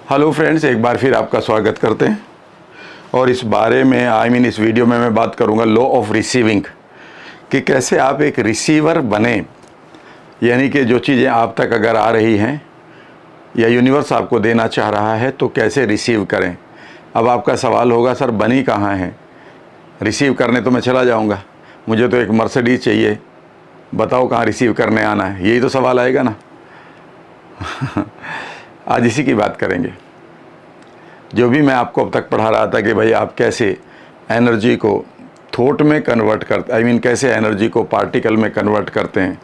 Hello friends, एक बार फिर आपका स्वागत करते हैं। और इस बारे में इस वीडियो में मैं बात करूंगा लॉ ऑफ रिसीविंग, कि कैसे आप एक रिसीवर बने। यानी कि जो चीज़ें आप तक अगर आ रही हैं या यूनिवर्स आपको देना चाह रहा है तो कैसे रिसीव करें। अब आपका सवाल होगा, सर बनी कहाँ है, रिसीव करने तो मैं चला जाऊंगा, मुझे तो एक मर्सिडीज चाहिए, बताओ कहाँ रिसीव करने आना है, यही तो सवाल आएगा ना। आज इसी की बात करेंगे। जो भी मैं आपको अब तक पढ़ा रहा था कि भाई आप कैसे एनर्जी को थॉट में कन्वर्ट करते, कैसे एनर्जी को पार्टिकल में कन्वर्ट करते हैं,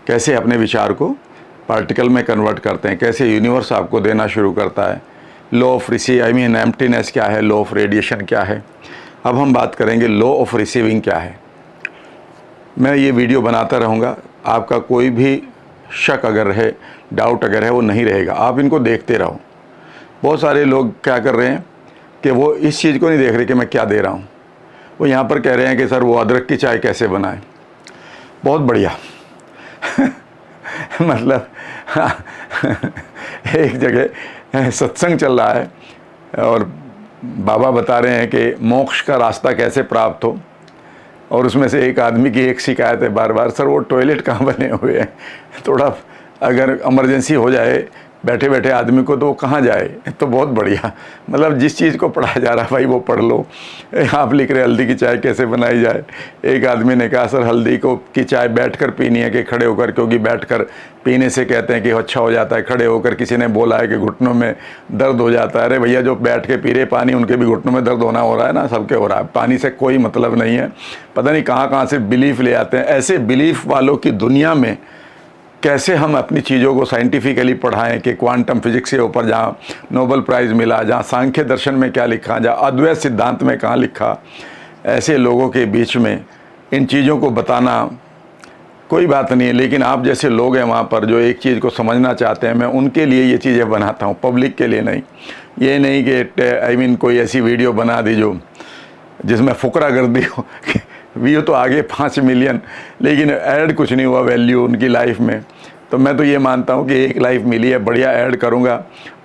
कैसे अपने विचार को पार्टिकल में कन्वर्ट करते हैं, कैसे यूनिवर्स आपको देना शुरू करता है। लॉ ऑफ एम्प्टीनेस क्या है, लॉ ऑफ रेडिएशन क्या है। अब हम बात करेंगे लॉ ऑफ रिसीविंग क्या है। मैं ये वीडियो बनाता रहूँगा, आपका कोई भी शक अगर है, डाउट अगर है, वो नहीं रहेगा। आप इनको देखते रहो। बहुत सारे लोग क्या कर रहे हैं कि वो इस चीज़ को नहीं देख रहे कि मैं क्या दे रहा हूँ, वो यहाँ पर कह रहे हैं कि सर वो अदरक की चाय कैसे बनाएं। बहुत बढ़िया। मतलब एक जगह सत्संग चल रहा है और बाबा बता रहे हैं कि मोक्ष का रास्ता कैसे प्राप्त हो, और उसमें से एक आदमी की एक शिकायत है बार बार, सर वो टॉयलेट कहाँ बने हुए हैं, थोड़ा अगर इमरजेंसी हो जाए बैठे बैठे आदमी को तो वो कहाँ जाए। तो बहुत बढ़िया, मतलब जिस चीज़ को पढ़ाया जा रहा है भाई वो पढ़ लो। आप लिख रहे हल्दी की चाय कैसे बनाई जाए। एक आदमी ने कहा सर हल्दी की चाय बैठकर पीनी है कि खड़े होकर, क्योंकि बैठकर पीने से कहते हैं कि अच्छा हो जाता है, खड़े होकर किसी ने बोला है कि घुटनों में दर्द हो जाता है। अरे भैया, जो बैठ के पी रहे पानी उनके भी घुटनों में दर्द होना हो रहा है ना, सबके हो रहा है। पानी से कोई मतलब नहीं है। पता नहीं कहाँ कहाँ से बिलीफ ले आते हैं। ऐसे बिलीफ वालों की दुनिया में कैसे हम अपनी चीज़ों को साइंटिफिकली पढ़ाएं कि क्वांटम फिजिक्स के ऊपर जहाँ नोबेल प्राइज़ मिला, जहाँ सांख्य दर्शन में क्या लिखा, जहाँ अद्वैत सिद्धांत में कहाँ लिखा, ऐसे लोगों के बीच में इन चीज़ों को बताना कोई बात नहीं है। लेकिन आप जैसे लोग हैं वहाँ पर जो एक चीज़ को समझना चाहते हैं, मैं उनके लिए ये चीज़ें बनाता हूँ, पब्लिक के लिए नहीं। ये नहीं कि कोई ऐसी वीडियो बना दी जो जिसमें फुकरा कर दी हो। व्यू तो आगे 5 मिलियन, लेकिन ऐड कुछ नहीं हुआ वैल्यू उनकी लाइफ में। तो मैं तो ये मानता हूँ कि एक लाइफ मिली है, बढ़िया ऐड करूँगा।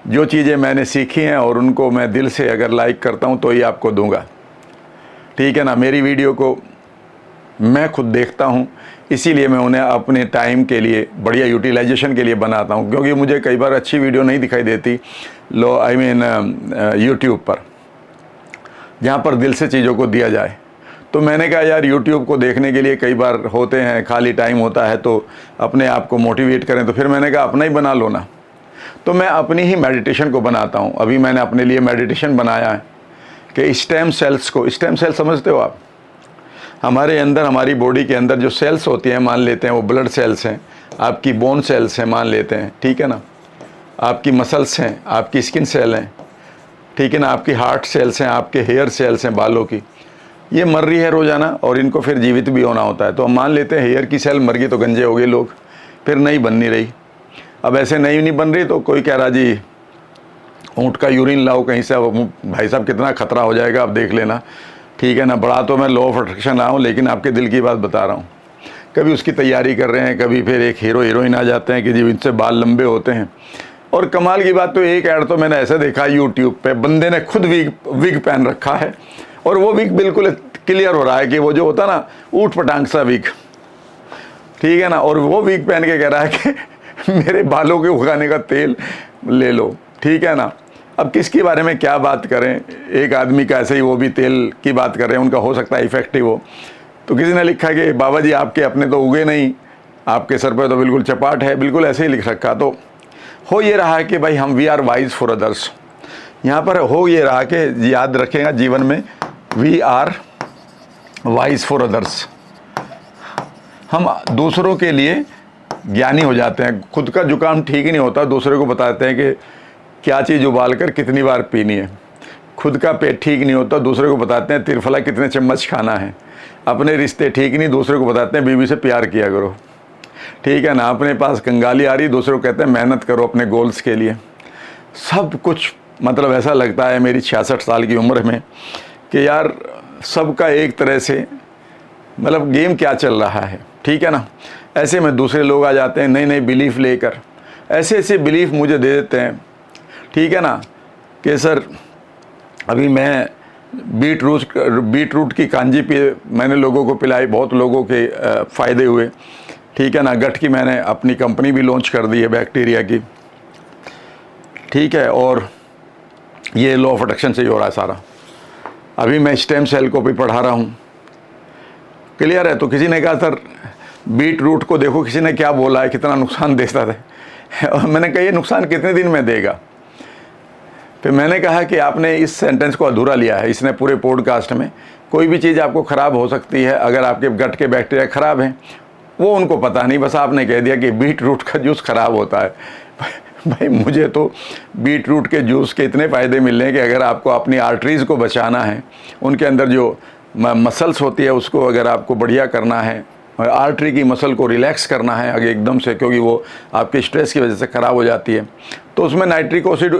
जो चीज़ें मैंने सीखी हैं और उनको मैं दिल से अगर लाइक करता हूँ तो ये आपको दूंगा, ठीक है ना। मेरी वीडियो को मैं खुद देखता हूँ, इसीलिए मैं उन्हें अपने टाइम के लिए बढ़िया यूटिलाइजेशन के लिए बनाता हूँ, क्योंकि मुझे कई बार अच्छी वीडियो नहीं दिखाई देती यूट्यूब पर, जहाँ पर दिल से चीज़ों को दिया जाए। तो मैंने कहा यार यूट्यूब को देखने के लिए कई बार होते हैं, खाली टाइम होता है, तो अपने आप को मोटिवेट करें। तो फिर मैंने कहा अपना ही बना लो ना। तो मैं अपनी ही मेडिटेशन को बनाता हूँ। अभी मैंने अपने लिए मेडिटेशन बनाया है कि स्टेम सेल्स को, स्टेम सेल समझते हो आप, हमारे अंदर, हमारी बॉडी के अंदर जो सेल्स होती हैं, मान लेते हैं वो ब्लड सेल्स हैं, आपकी बोन सेल्स हैं, मान लेते हैं, ठीक है ना, आपकी मसल्स हैं, आपकी स्किन सेल हैं, ठीक है ना, आपकी हार्ट सेल्स हैं, आपके हेयर सेल्स हैं, बालों की। ये मर रही है रोज़ाना और इनको फिर जीवित भी होना होता है। तो हम मान लेते हैं हेयर की सेल मर गई तो गंजे हो गए लोग, फिर नई बन नहीं रही। अब ऐसे नई नहीं बन रही तो कोई कह रहा जी ऊँट का यूरिन लाओ कहीं से। अब भाई साहब कितना खतरा हो जाएगा, आप देख लेना, ठीक है ना। बड़ा तो मैं लॉ ऑफ अट्रैक्शन लाऊँ, लेकिन आपके दिल की बात बता रहा हूँ। कभी उसकी तैयारी कर रहे हैं, कभी फिर एक हीरो हीरोइन आ जाते हैं कि जी इनसे बाल लंबे होते हैं। और कमाल की बात तो एक ऐड तो मैंने ऐसे देखा यूट्यूब पे, बंदे ने खुद विग पहन रखा है और वो विग बिल्कुल क्लियर हो रहा है कि वो जो होता ना ऊट पटांग सा विग, ठीक है ना। और वो विग पहन के कह रहा है कि मेरे बालों के उगाने का तेल ले लो, ठीक है ना। अब किसके बारे में क्या बात करें, एक आदमी का ऐसे ही वो भी तेल की बात कर रहे हैं, उनका हो सकता है इफेक्टिव हो। तो किसी ने लिखा कि बाबा जी आपके अपने तो उगे नहीं, आपके सर पे तो बिल्कुल चपाट है, बिल्कुल ऐसे ही लिख रखा। तो हो ये रहा है कि भाई हम we are wise for others. यहाँ पर हो ये रहा कि याद रखेगा जीवन में, we are wise for others. हम दूसरों के लिए ज्ञानी हो जाते हैं। खुद का जुकाम ठीक ही नहीं होता, दूसरे को बताते हैं कि क्या चीज़ उबाल कर कितनी बार पीनी है। खुद का पेट ठीक नहीं होता, दूसरे को बताते हैं त्रिफला कितने चम्मच खाना है। अपने रिश्ते ठीक नहीं, दूसरे को बताते हैं बीवी से प्यार किया करो, ठीक है ना। अपने पास कंगाली आ रही, दूसरे को कहते हैं मेहनत करो अपने गोल्स के लिए। सब कुछ मतलब ऐसा लगता है मेरी 66 साल की उम्र में कि यार सबका एक तरह से मतलब गेम क्या चल रहा है, ठीक है ना। ऐसे में दूसरे लोग आ जाते हैं नए नए बिलीफ लेकर, ऐसे ऐसे बिलीफ मुझे दे देते हैं, ठीक है ना, कि सर अभी मैं बीट रूट की कांजी मैंने लोगों को पिलाई, बहुत लोगों के फ़ायदे हुए। ठीक है ना, गट की मैंने अपनी कंपनी भी लॉन्च कर दी है बैक्टीरिया की। ठीक है, और ये लॉ ऑफ अट्रैक्शन से ही हो रहा है सारा। अभी मैं स्टेम सेल को भी पढ़ा रहा हूँ, क्लियर है। तो किसी ने कहा सर बीट रूट को देखो किसी ने क्या बोला है, कितना नुकसान देता है और मैंने कहा ये नुकसान कितने दिन में देगा। फिर मैंने कहा कि आपने इस सेंटेंस को अधूरा लिया है। इसने पूरे पॉडकास्ट में कोई भी चीज़ आपको ख़राब हो सकती है अगर आपके गट के बैक्टीरिया ख़राब हैं, वो उनको पता नहीं, बस आपने कह दिया कि बीट रूट का जूस ख़राब होता है। भाई मुझे तो बीट रूट के जूस के इतने फ़ायदे मिल रहे हैं कि अगर आपको अपनी आर्टरीज़ को बचाना है, उनके अंदर जो मसल्स होती है उसको अगर आपको बढ़िया करना है, आर्टरी की मसल को रिलैक्स करना है अगर एकदम से, क्योंकि वो आपके स्ट्रेस की वजह से ख़राब हो जाती है, तो उसमें नाइट्रिक ऑक्साइड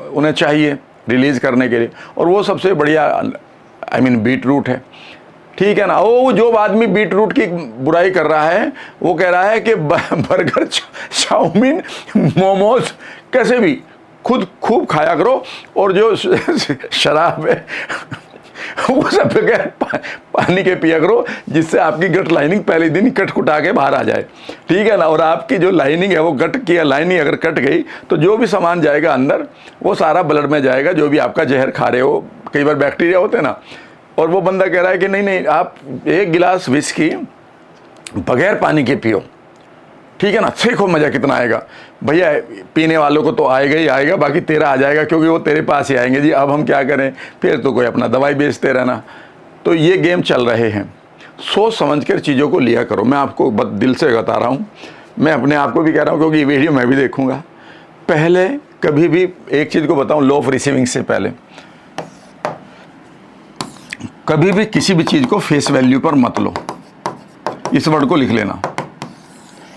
उन्हें चाहिए रिलीज़ करने के लिए, और वो सबसे बढ़िया बीट रूट है। ठीक है ना। वो जो आदमी बीट रूट की बुराई कर रहा है वो कह रहा है कि बर्गर, चाउमीन, मोमोज कैसे भी खुद खूब खाया करो, और जो शराब है वो सब बगैर पानी के पिया करो, जिससे आपकी गट लाइनिंग पहले दिन ही कट कुटा के बाहर आ जाए। ठीक है ना। और आपकी जो लाइनिंग है वो गट की लाइनिंग अगर कट गई तो जो भी सामान जाएगा अंदर वो सारा ब्लड में जाएगा, जो भी आपका जहर खा रहे हो। कई बार बैक्टीरिया होते हैं ना, और वो बंदा कह रहा है कि नहीं आप एक गिलास विस्की बगैर पानी के पियो। ठीक है ना, देखो मज़ा कितना आएगा। भैया पीने वालों को तो आएगा ही आएगा, बाकी तेरा आ जाएगा, क्योंकि वो तेरे पास ही आएंगे। जी अब हम क्या करें, फिर तो कोई अपना दवाई बेचते रहना। तो ये गेम चल रहे हैं, सोच समझ कर चीज़ों को लिया करो। मैं आपको दिल से बता रहा हूँ, मैं अपने आप को भी कह रहा हूँ, क्योंकि ये वीडियो मैं भी देखूँगा। पहले कभी भी एक चीज़ को बताऊँ, लॉ ऑफ रिसीविंग से पहले कभी भी किसी भी चीज़ को फेस वैल्यू पर मत लो। इस वर्ड को लिख लेना,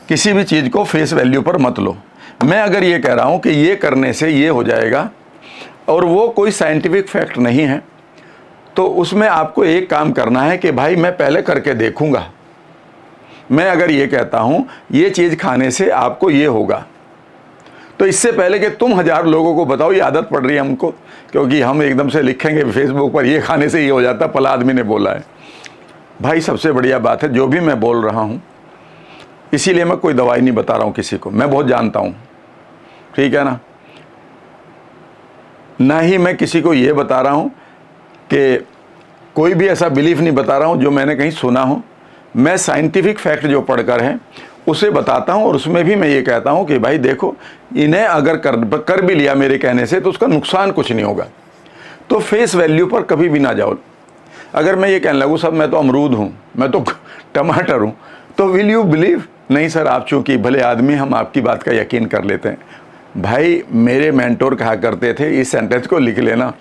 किसी भी चीज़ को फेस वैल्यू पर मत लो। मैं अगर ये कह रहा हूँ कि ये करने से ये हो जाएगा और वो कोई साइंटिफिक फैक्ट नहीं है, तो उसमें आपको एक काम करना है कि भाई मैं पहले करके देखूँगा। मैं अगर ये कहता हूँ ये चीज़ खाने से आपको ये होगा, तो इससे पहले कि तुम 1000 लोगों को बताओ, ये आदत पड़ रही है हमको, क्योंकि हम एकदम से लिखेंगे फेसबुक पर ये खाने से ये हो जाता, पला आदमी ने बोला है। भाई सबसे बढ़िया बात है जो भी मैं बोल रहा हूँ, इसीलिए मैं कोई दवाई नहीं बता रहा हूँ किसी को, मैं बहुत जानता हूँ। ठीक है ना ही मैं किसी को ये बता रहा हूँ कि कोई भी ऐसा बिलीफ नहीं बता रहा हूँ जो मैंने कहीं सुना हो। मैं साइंटिफिक फैक्ट जो पढ़कर है उसे बताता हूँ, और उसमें भी मैं ये कहता हूँ कि भाई देखो इन्हें अगर कर भी लिया मेरे कहने से तो उसका नुकसान कुछ नहीं होगा। तो फेस वैल्यू पर कभी भी ना जाओ। अगर मैं ये कहने लगूँ सब मैं तो अमरूद हूँ, मैं तो टमाटर हूँ, तो विल यू बिलीव? नहीं सर, आप चूँकि भले आदमी, हम आपकी बात का यकीन कर लेते हैं। भाई मेरे मेंटोर कहा करते थे, इस सेंटेंस को लिख लेना,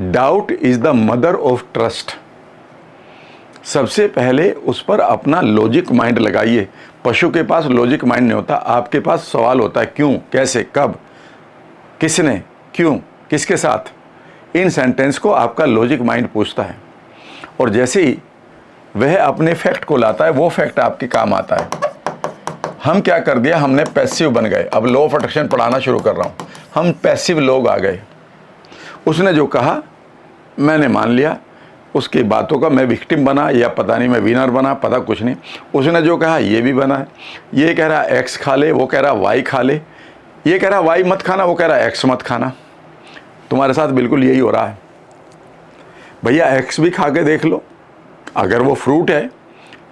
doubt is the mother of trust. सबसे पहले उस पर अपना लॉजिक माइंड लगाइए। पशु के पास लॉजिक माइंड नहीं होता, आपके पास सवाल होता है, क्यों, कैसे, कब, किसने, क्यों, किसके साथ। इन सेंटेंस को आपका लॉजिक माइंड पूछता है, और जैसे ही वह अपने फैक्ट को लाता है वो फैक्ट आपके काम आता है। हम क्या कर दिया, हमने पैसिव बन गए। अब लॉ ऑफ अट्रैक्शन पढ़ाना शुरू कर रहा हूँ, हम पैसिव लोग आ गए। उसने जो कहा मैंने मान लिया, उसकी बातों का मैं विक्टिम बना, या पता नहीं मैं विनर बना, पता कुछ नहीं। उसने जो कहा ये भी बना है। ये कह रहा एक्स खा ले, वो कह रहा वाई खा ले। ये कह रहा वाई मत खाना, वो कह रहा एक्स मत खाना। तुम्हारे साथ बिल्कुल यही हो रहा है। भैया एक्स भी खा के देख लो, अगर वो फ्रूट है,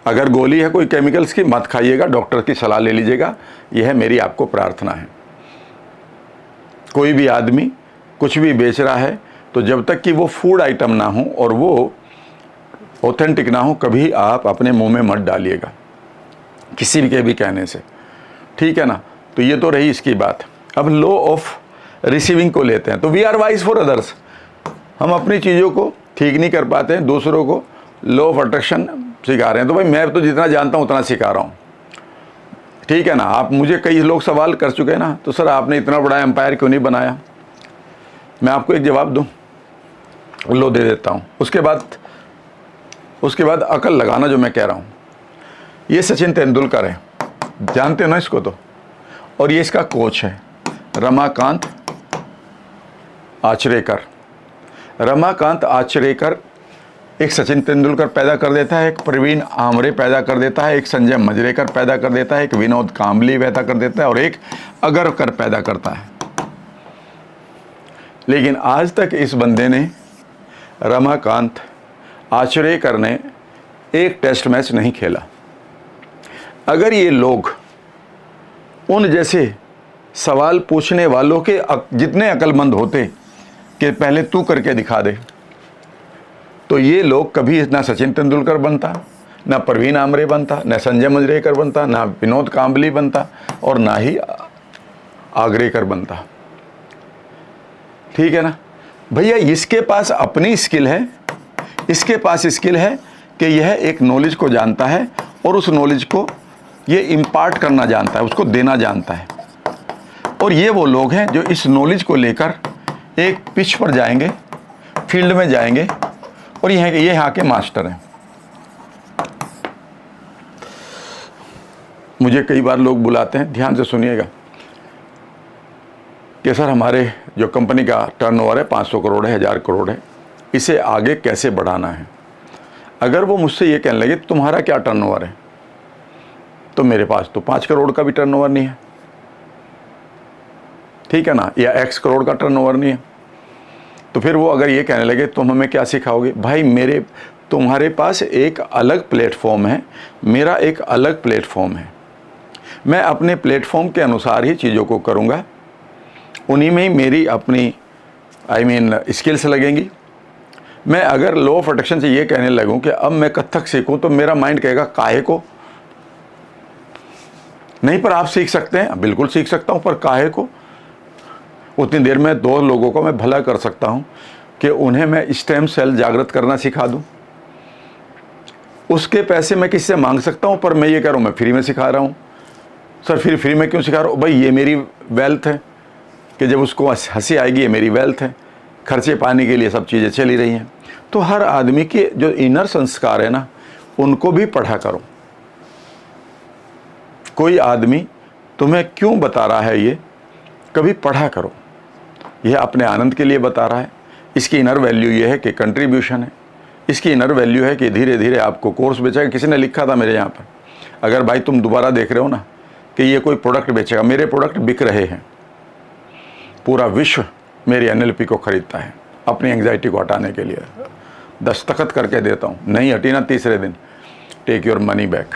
अगर गोली है कोई केमिकल्स की, मत खाइएगा, डॉक्टर की सलाह ले लीजिएगा। यह मेरी आपको प्रार्थना है। कोई भी आदमी कुछ भी बेच रहा है तो जब तक कि वो फूड आइटम ना हो और वो ऑथेंटिक ना हो, कभी आप अपने मुंह में मत डालिएगा किसी के भी कहने से। ठीक है ना। तो ये तो रही इसकी बात। अब लॉ ऑफ रिसीविंग को लेते हैं। तो we are wise for others. हम अपनी चीज़ों को ठीक नहीं कर पाते हैं, दूसरों को लॉ ऑफ अट्रैक्शन सिखा रहे हैं। तो भाई मैं तो जितना जानता हूँ उतना सिखा रहा हूँ। ठीक है ना। आप मुझे कई लोग सवाल कर चुके हैं ना, तो सर आपने इतना बड़ा एम्पायर क्यों नहीं बनाया? मैं आपको एक जवाब दूँ, लो दे देता हूँ। उसके बाद अकल लगाना जो मैं कह रहा हूँ। ये सचिन तेंदुलकर है, जानते हो ना इसको तो, और ये इसका कोच है रमाकांत आचरेकर। रमाकांत आचरेकर एक सचिन तेंदुलकर पैदा कर देता है, एक प्रवीण आमरे पैदा कर देता है, एक संजय मंजरेकर पैदा कर देता है, एक विनोद कांबली पैदा कर देता है और एक अगरकर पैदा करता है। लेकिन आज तक इस बंदे ने, रमाकांत आचरेकर ने, एक टेस्ट मैच नहीं खेला। अगर ये लोग उन जैसे सवाल पूछने वालों के जितने अक्लमंद होते कि पहले तू करके दिखा दे, तो ये लोग कभी ना सचिन तेंदुलकर बनता, ना प्रवीण आमरे बनता, ना संजय मंजरेकर बनता, ना विनोद कांबली बनता और ना ही आगरेकर बनता। ठीक है ना भैया, इसके पास अपनी स्किल है, इसके पास स्किल है कि यह एक नॉलेज को जानता है और उस नॉलेज को ये इम्पार्ट करना जानता है, उसको देना जानता है। और ये वो लोग हैं जो इस नॉलेज को लेकर एक पिच पर जाएंगे, फील्ड में जाएंगे और ये यहाँ के मास्टर हैं। मुझे कई बार लोग बुलाते हैं, ध्यान से सुनिएगा, कि सर हमारे जो कंपनी का टर्नओवर है 500 करोड़ है, 1000 करोड़ है, इसे आगे कैसे बढ़ाना है। अगर वो मुझसे ये कहने लगे तुम्हारा क्या टर्नओवर है, तो मेरे पास तो 5 करोड़ का भी टर्नओवर नहीं है, ठीक है ना, या X करोड़ का टर्नओवर नहीं है। तो फिर वो अगर ये कहने लगे तुम हमें क्या सिखाओगे, भाई तुम्हारे पास एक अलग प्लेटफॉर्म है, मेरा एक अलग प्लेटफॉर्म है। मैं अपने प्लेटफॉर्म के अनुसार ही चीज़ों को करूँगा, उन्हीं में ही मेरी अपनी स्किल्स लगेंगी। मैं अगर लॉ ऑफ अट्रैक्शन से ये कहने लगूँ कि अब मैं कथक सीखूँ, तो मेरा माइंड कहेगा काहे को नहीं, पर आप सीख सकते हैं, बिल्कुल सीख सकता हूँ, पर काहे को। उतनी देर में 2 लोगों को मैं भला कर सकता हूँ कि उन्हें मैं स्टेम सेल जागृत करना सिखा दूँ। उसके पैसे मैं किससे मांग सकता हूँ, पर मैं ये कह रहा हूँ मैं फ्री में सिखा रहा हूँ। सर फिर फ्री में क्यों सिखा रहा हूँ, भाई ये मेरी वेल्थ है कि जब उसको हंसी आएगी, ये मेरी वेल्थ है, खर्चे पाने के लिए सब चीज़ें चली रही हैं। तो हर आदमी के जो इनर संस्कार है ना, उनको भी पढ़ा करो। कोई आदमी तुम्हें क्यों बता रहा है ये, कभी पढ़ा करो। यह अपने आनंद के लिए बता रहा है, इसकी इनर वैल्यू ये है कि कंट्रीब्यूशन है, इसकी इनर वैल्यू है कि धीरे धीरे आपको कोर्स बेचेगा। किसी ने लिखा था मेरे यहाँ पर, अगर भाई तुम दोबारा देख रहे हो ना कि ये कोई प्रोडक्ट बेचेगा, मेरे प्रोडक्ट बिक रहे हैं, पूरा विश्व मेरी NLP को खरीदता है अपनी एंग्जाइटी को हटाने के लिए। दस्तखत करके देता हूँ, नहीं हटी ना तीसरे दिन, टेक योर मनी बैक।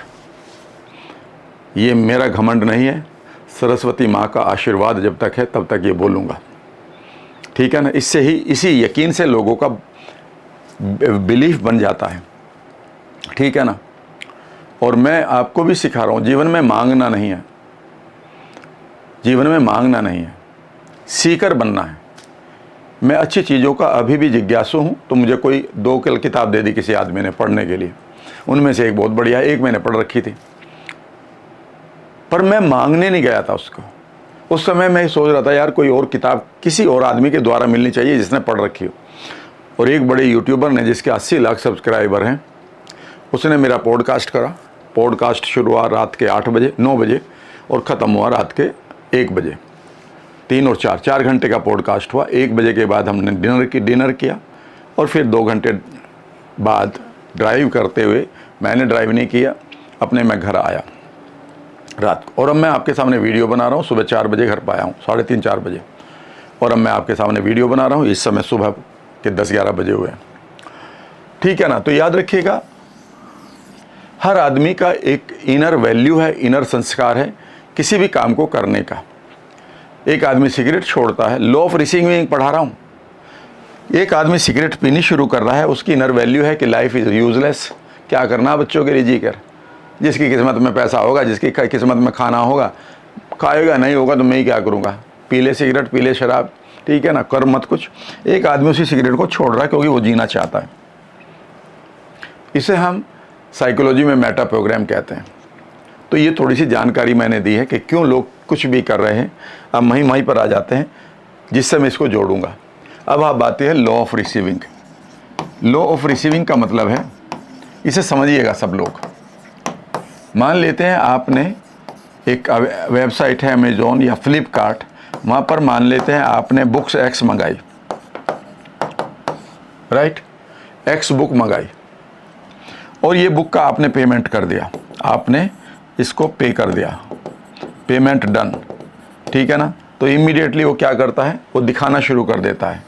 ये मेरा घमंड नहीं है, सरस्वती माँ का आशीर्वाद जब तक है तब तक ये बोलूँगा, ठीक है ना। इससे ही, इसी यकीन से लोगों का बिलीफ बन जाता है, ठीक है ना। और मैं आपको भी सिखा रहा हूँ, जीवन में मांगना नहीं है, जीवन में मांगना नहीं है, सीकर बनना है। मैं अच्छी चीज़ों का अभी भी जिज्ञासु हूँ, तो मुझे कोई 2 किताब दे दी किसी आदमी ने पढ़ने के लिए, उनमें से एक बहुत बढ़िया है, एक मैंने पढ़ रखी थी, पर मैं मांगने नहीं गया था उसको। उस समय मैं सोच रहा था यार कोई और किताब किसी और आदमी के द्वारा मिलनी चाहिए जिसने पढ़ रखी हो। और एक बड़े यूट्यूबर ने जिसके 80 लाख सब्सक्राइबर हैं, उसने मेरा पॉडकास्ट करा। पॉडकास्ट शुरू हुआ रात के 8 बजे 9 बजे और ख़त्म हुआ रात के 1 बजे। 3 और 4 घंटे का पॉडकास्ट हुआ। 1 बजे के बाद हमने डिनर किया और फिर 2 घंटे बाद ड्राइव करते हुए, मैंने ड्राइव नहीं किया, अपने मैं घर आया रात को। और अब मैं आपके सामने वीडियो बना रहा हूँ। सुबह 4 बजे घर पर आया हूँ, 3:30-4 बजे, और अब मैं आपके सामने वीडियो बना रहा हूँ। इस समय सुबह के 10-11 बजे हुए हैं, ठीक है ना। तो याद रखिएगा, हर आदमी का एक इनर वैल्यू है, इनर संस्कार है किसी भी काम को करने का। एक आदमी सिगरेट छोड़ता है, लॉ ऑफ रिसीविंग पढ़ा रहा हूँ। एक आदमी सिगरेट पीनी शुरू कर रहा है, उसकी इनर वैल्यू है कि लाइफ इज़ यूजलेस, क्या करना बच्चों के लिए जी कर। जिसकी किस्मत में पैसा होगा, जिसकी किस्मत में खाना होगा खाएगा, नहीं होगा तो मैं ही क्या करूँगा। पी ले सिगरेट, पी ले शराब, ठीक है ना, कर मत कुछ। एक आदमी उसी सिगरेट को छोड़ रहा है क्योंकि वो जीना चाहता है। इसे हम साइकोलॉजी में मेटा प्रोग्राम कहते हैं। तो ये थोड़ी सी जानकारी मैंने दी है कि क्यों लोग कुछ भी कर रहे हैं। अब वहीं पर आ जाते हैं जिससे मैं इसको जोड़ूंगा। अब आप बात है law of receiving. Law of receiving का मतलब है, इसे समझिएगा सब लोग। मान लेते हैं आपने एक वेबसाइट है अमेजोन या फ्लिपकार्ट, वहाँ पर मान लेते हैं आपने बुक्स एक्स मंगाई, राइट, एक्स बुक मंगाई और ये बुक का आपने पेमेंट कर दिया, आपने इसको पे कर दिया, पेमेंट डन, ठीक है ना। तो इमीडिएटली वो क्या करता है, वो दिखाना शुरू कर देता है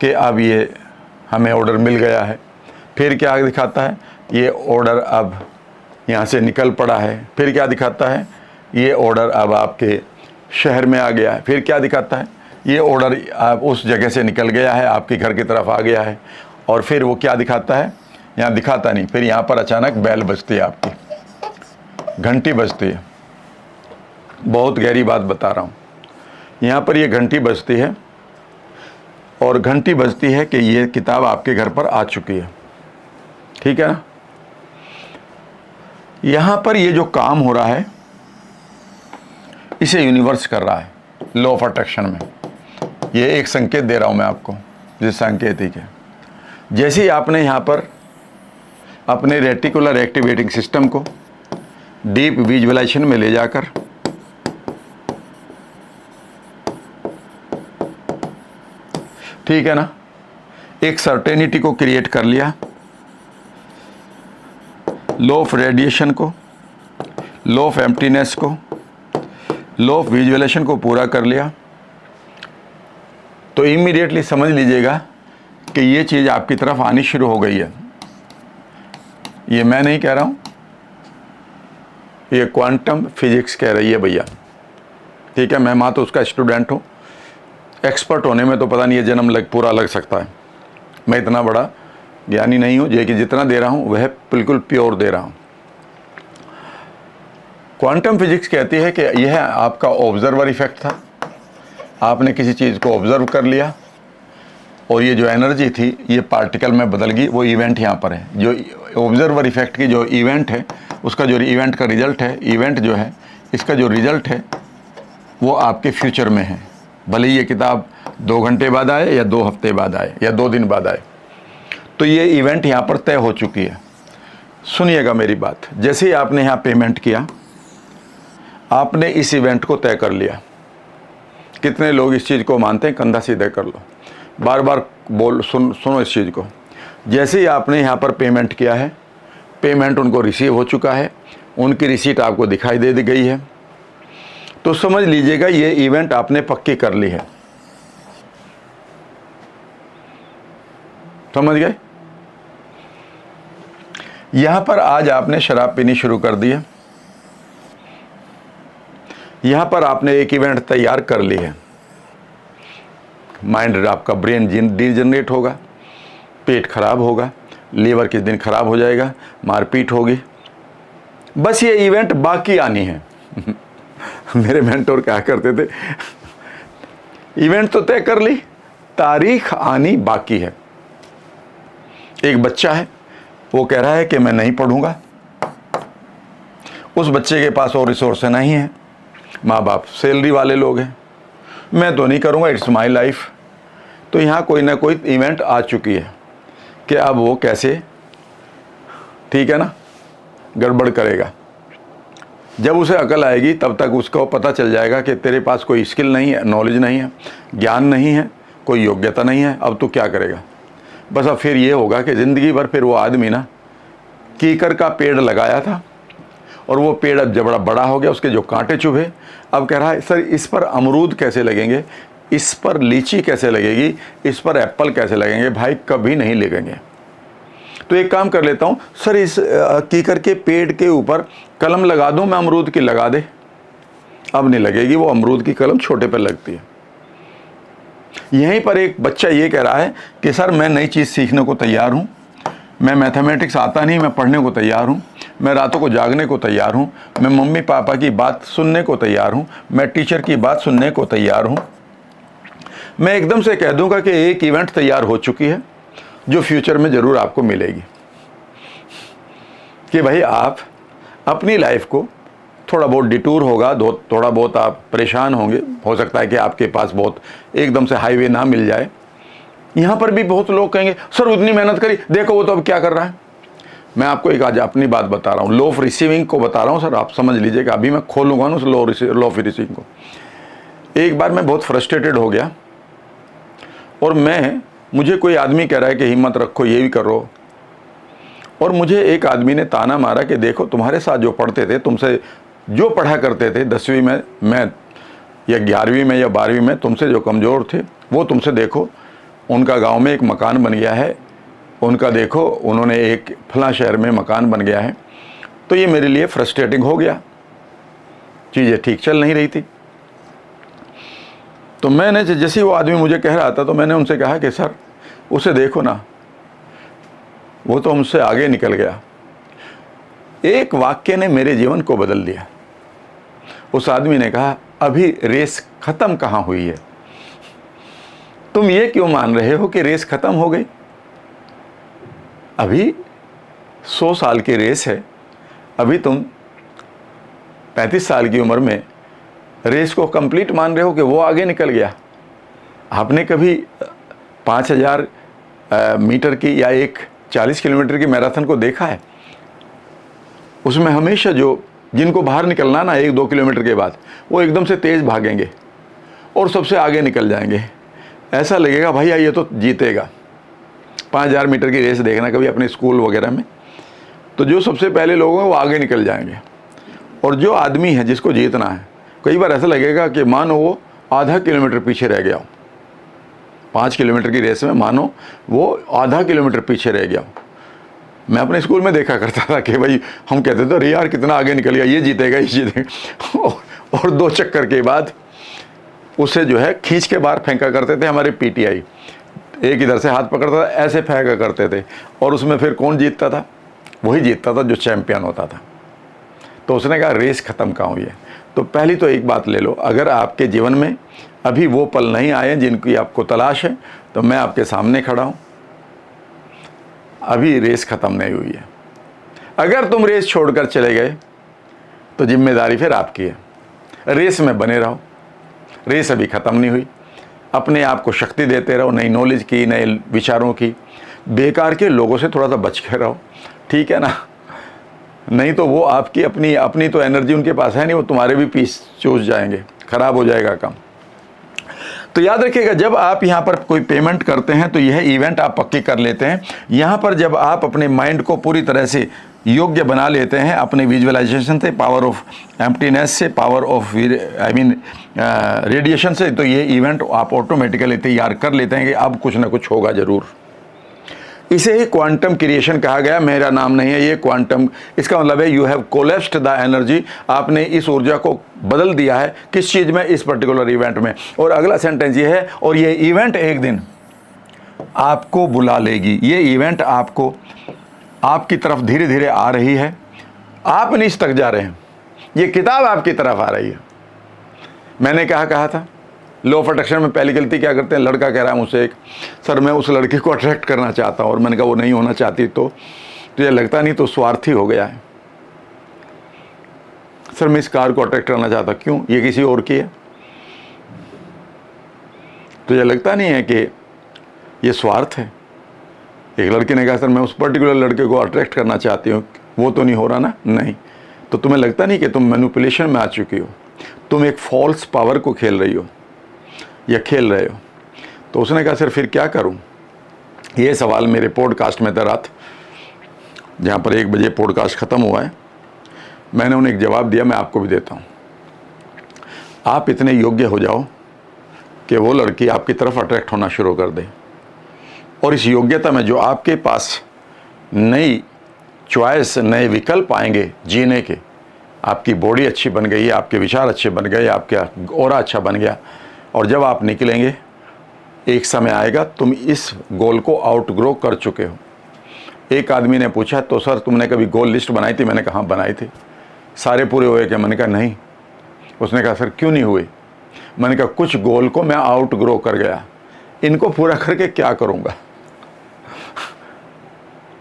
कि अब ये हमें ऑर्डर मिल गया है। फिर क्या दिखाता है, ये ऑर्डर अब यहाँ से निकल पड़ा है। फिर क्या दिखाता है, ये ऑर्डर अब आपके शहर में आ गया है। फिर क्या दिखाता है, ये ऑर्डर अब उस जगह से निकल गया है, आपके घर की तरफ आ गया है। और फिर वो क्या दिखाता है, यहाँ दिखाता नहीं, फिर यहाँ पर अचानक बेल बजती है, आपकी घंटी बजती है। बहुत गहरी बात बता रहा हूँ, यहाँ पर ये घंटी बजती है और घंटी बजती है कि ये किताब आपके घर पर आ चुकी है, ठीक है ना। यहाँ पर ये जो काम हो रहा है इसे यूनिवर्स कर रहा है लॉ ऑफ अट्रैक्शन में। ये एक संकेत दे रहा हूँ मैं आपको, जिस सांकेतिक है। जैसे ही आपने यहाँ पर अपने रेटिकुलर एक्टिवेटिंग सिस्टम को डीप विजुअलाइजेशन में ले जाकर ठीक है ना, एक सर्टेनिटी को क्रिएट कर लिया, लॉ ऑफ रेडिएशन को, लॉ ऑफ एम्प्टीनेस को, लॉ ऑफ विजुअलाइजेशन को पूरा कर लिया, तो इमीडिएटली समझ लीजिएगा कि ये चीज़ आपकी तरफ आनी शुरू हो गई है। ये मैं नहीं कह रहा हूँ, ये क्वांटम फिजिक्स कह रही है भैया, ठीक है। मैं माँ तो उसका स्टूडेंट हूँ, एक्सपर्ट होने में तो पता नहीं ये जन्म पूरा लग सकता है। मैं इतना बड़ा ज्ञानी नहीं हूँ, ये कि जितना दे रहा हूँ वह बिल्कुल प्योर दे रहा हूँ। क्वांटम फिजिक्स कहती है कि यह आपका ऑब्जर्वर इफेक्ट था, आपने किसी चीज़ को ऑब्जर्व कर लिया और ये जो एनर्जी थी ये पार्टिकल में बदल गई। वो इवेंट यहाँ पर है, जो ऑब्जर्वर इफेक्ट की जो इवेंट है उसका जो इवेंट का रिजल्ट है, इवेंट जो है इसका जो रिजल्ट है वो आपके फ्यूचर में है। भले ही ये किताब 2 घंटे बाद आए या 2 हफ्ते बाद आए या 2 दिन बाद आए, तो ये इवेंट यहाँ पर तय हो चुकी है। सुनिएगा मेरी बात, जैसे ही आपने यहाँ पेमेंट किया, आपने इस इवेंट को तय कर लिया। कितने लोग इस चीज़ को मानते हैं, कंधा सीधे कर लो, बार बार सुनो इस चीज़ को। जैसे ही आपने यहाँ पर पेमेंट किया है, पेमेंट उनको रिसीव हो चुका है, उनकी रिसीट आपको दिखाई दे गई है, तो समझ लीजिएगा ये इवेंट आपने पक्की कर ली है। समझ गए। यहां पर आज आपने शराब पीनी शुरू कर दी है, यहां पर आपने एक इवेंट तैयार कर ली है। माइंड, आपका ब्रेन डिजनरेट होगा, पेट खराब होगा, लीवर किस दिन खराब हो जाएगा, मारपीट होगी, बस ये इवेंट बाकी आनी है। मेरे मेंटोर क्या करते थे, इवेंट तो तय कर ली, तारीख आनी बाकी है। एक बच्चा है, वो कह रहा है कि मैं नहीं पढ़ूंगा, उस बच्चे के पास और रिसोर्स नहीं है, माँ बाप सैलरी वाले लोग हैं, मैं तो नहीं करूंगा, इट्स माय लाइफ। तो यहाँ कोई ना कोई इवेंट आ चुकी है कि अब वो कैसे, ठीक है ना, गड़बड़ करेगा। जब उसे अकल आएगी तब तक उसको पता चल जाएगा कि तेरे पास कोई स्किल नहीं है, नॉलेज नहीं है, ज्ञान नहीं है, कोई योग्यता नहीं है, अब तू क्या करेगा। बस अब फिर ये होगा कि ज़िंदगी भर फिर वो आदमी ना कीकर का पेड़ लगाया था और वो पेड़ अब जब बड़ा हो गया, उसके जो कांटे चुभे, अब कह रहा है सर इस पर अमरूद कैसे लगेंगे, इस पर लीची कैसे लगेगी, इस पर एप्पल कैसे लगेंगे। भाई कभी नहीं लगेंगे। तो एक काम कर लेता हूँ सर, इस कीकर के पेड़ के ऊपर कलम लगा दूँ मैं, अमरूद की लगा दे। अब नहीं लगेगी, वो अमरूद की कलम छोटे पर लगती है। यहीं पर एक बच्चा ये कह रहा है कि सर मैं नई चीज़ सीखने को तैयार हूँ, मैं मैथमेटिक्स आता नहीं, मैं पढ़ने को तैयार हूँ, मैं रातों को जागने को तैयार हूँ, मैं मम्मी पापा की बात सुनने को तैयार हूँ, मैं टीचर की बात सुनने को तैयार हूँ। मैं एकदम से कह दूंगा कि एक इवेंट तैयार हो चुकी है जो फ्यूचर में ज़रूर आपको मिलेगी, कि भाई आप अपनी लाइफ को थोड़ा बहुत डिटूर होगा, थोड़ा बहुत आप परेशान होंगे, हो सकता है कि आपके पास बहुत एकदम से हाईवे ना मिल जाए। यहाँ पर भी बहुत लोग कहेंगे सर उतनी मेहनत करी, देखो वो तो अब क्या कर रहा है। मैं आपको एक आज अपनी बात बता रहा हूँ, लॉ ऑफ रिसीविंग को बता रहा हूँ सर, आप समझ लीजिएगा। अभी मैं खोलूँगा ना उस लॉ ऑफ रिसीविंग को। एक बार मैं बहुत फ्रस्ट्रेटेड हो गया और मुझे कोई आदमी कह रहा है कि हिम्मत रखो, ये भी करो, और मुझे एक आदमी ने ताना मारा कि देखो तुम्हारे साथ जो पढ़ते थे, तुमसे जो पढ़ा करते थे 10वीं में मैं या 11वीं में या 12वीं में, तुमसे जो कमज़ोर थे वो तुमसे देखो उनका गांव में एक मकान बन गया है, उनका देखो उन्होंने एक फलां शहर में मकान बन गया है। तो ये मेरे लिए फ्रस्ट्रेटिंग हो गया, चीज़ें ठीक चल नहीं रही थी। तो मैंने जैसे ही वो आदमी मुझे कह रहा था तो मैंने उनसे कहा कि सर उसे देखो ना, वो तो हमसे आगे निकल गया। एक वाक्य ने मेरे जीवन को बदल दिया। उस आदमी ने कहा अभी रेस खत्म कहाँ हुई है, तुम ये क्यों मान रहे हो कि रेस खत्म हो गई? अभी 100 साल की रेस है, अभी तुम 35 साल की उम्र में रेस को कंप्लीट मान रहे हो कि वो आगे निकल गया। आपने कभी 5000 मीटर की या एक 40 किलोमीटर की मैराथन को देखा है? उसमें हमेशा जिनको बाहर निकलना ना 1-2 किलोमीटर के बाद, वो एकदम से तेज़ भागेंगे और सबसे आगे निकल जाएंगे। ऐसा लगेगा भैया ये तो जीतेगा। 5000 मीटर की रेस देखना कभी अपने स्कूल वगैरह में, तो जो सबसे पहले लोग हैं वो आगे निकल जाएंगे, और जो आदमी है जिसको जीतना है, कई बार ऐसा लगेगा कि मानो वो आधा किलोमीटर पीछे रह गया हो। 5 किलोमीटर की रेस में मानो वो आधा किलोमीटर पीछे रह गया हो। मैं अपने स्कूल में देखा करता था कि भाई हम कहते थे अरे यार कितना आगे निकल गया, ये जीतेगा, ये जीतेगा और 2 चक्कर के बाद उसे जो है खींच के बाहर फेंका करते थे हमारे पीटीआई। एक इधर से हाथ पकड़ता था, ऐसे फेंका करते थे, और उसमें फिर कौन जीतता था? वही जीतता था जो चैंपियन होता था। तो उसने कहा रेस ख़त्म कहाँ हुई है? तो पहली तो एक बात ले लो, अगर आपके जीवन में अभी वो पल नहीं आए जिनकी आपको तलाश है, तो मैं आपके सामने खड़ा हूँ, अभी रेस ख़त्म नहीं हुई है। अगर तुम रेस छोड़कर चले गए तो जिम्मेदारी फिर आपकी है। रेस में बने रहो, रेस अभी ख़त्म नहीं हुई। अपने आप को शक्ति देते रहो, नई नॉलेज की, नए विचारों की। बेकार के लोगों से थोड़ा सा बच के रहो, ठीक है ना? नहीं तो वो आपकी अपनी तो एनर्जी उनके पास है नहीं, वो तुम्हारे भी पीस चूस जाएंगे, ख़राब हो जाएगा काम। तो याद रखिएगा, जब आप यहाँ पर कोई पेमेंट करते हैं तो यह इवेंट आप पक्की कर लेते हैं। यहाँ पर जब आप अपने माइंड को पूरी तरह से योग्य बना लेते हैं अपने विजुअलाइजेशन से, पावर ऑफ एम्प्टीनेस से, पावर ऑफ रेडिएशन से, तो ये इवेंट आप ऑटोमेटिकली तैयार कर लेते हैं कि अब कुछ ना कुछ होगा ज़रूर। इसे ही क्वांटम क्रिएशन कहा गया। मेरा नाम नहीं है ये क्वांटम, इसका मतलब है you have collapsed the energy. आपने इस ऊर्जा को बदल दिया है किस चीज़ में? इस पर्टिकुलर इवेंट में। और अगला सेंटेंस ये है, और ये इवेंट एक दिन आपको बुला लेगी। ये इवेंट आपको आपकी तरफ धीरे धीरे आ रही है, आप नीचे तक जा रहे हैं, ये किताब आपकी तरफ आ रही है। मैंने कहा था लॉ ऑफ अट्रैक्शन में पहली गलती क्या करते हैं? लड़का कह रहा है मुझसे एक, सर मैं उस लड़के को अट्रैक्ट करना चाहता हूँ, और मैंने कहा वो नहीं होना चाहती तो तुझे लगता नहीं तो स्वार्थी हो गया है। सर मैं इस कार को अट्रैक्ट करना चाहता, क्यों? ये किसी और की है। तुझे लगता नहीं है कि ये स्वार्थ है? एक लड़के ने कहा सर मैं उस पर्टिकुलर लड़के को अट्रैक्ट करना चाहती हूँ, वो तो नहीं हो रहा ना? नहीं। तो तुम्हें लगता नहीं कि तुम मैनिपुलेशन में आ चुकी हो, तुम एक फॉल्स पावर को खेल रही हो या खेल रहे हो? तो उसने कहा सर फिर क्या करूं? ये सवाल मेरे पॉडकास्ट में था रात, जहाँ पर 1 बजे पॉडकास्ट ख़त्म हुआ है। मैंने उन्हें एक जवाब दिया, मैं आपको भी देता हूँ। आप इतने योग्य हो जाओ कि वो लड़की आपकी तरफ अट्रैक्ट होना शुरू कर दे, और इस योग्यता में जो आपके पास नई चॉइस, नए विकल्प आएंगे जीने के, आपकी बॉडी अच्छी बन गई है, आपके विचार अच्छे बन गए, आपका ऑरा अच्छा बन गया, और जब आप निकलेंगे एक समय आएगा तुम इस गोल को आउटग्रो कर चुके हो। एक आदमी ने पूछा तो सर तुमने कभी गोल लिस्ट बनाई थी? मैंने कहा हाँ बनाई थी। सारे पूरे हुए क्या? मैंने कहा नहीं। उसने कहा सर क्यों नहीं हुए? मैंने कहा कुछ गोल को मैं आउटग्रो कर गया, इनको पूरा करके क्या करूँगा?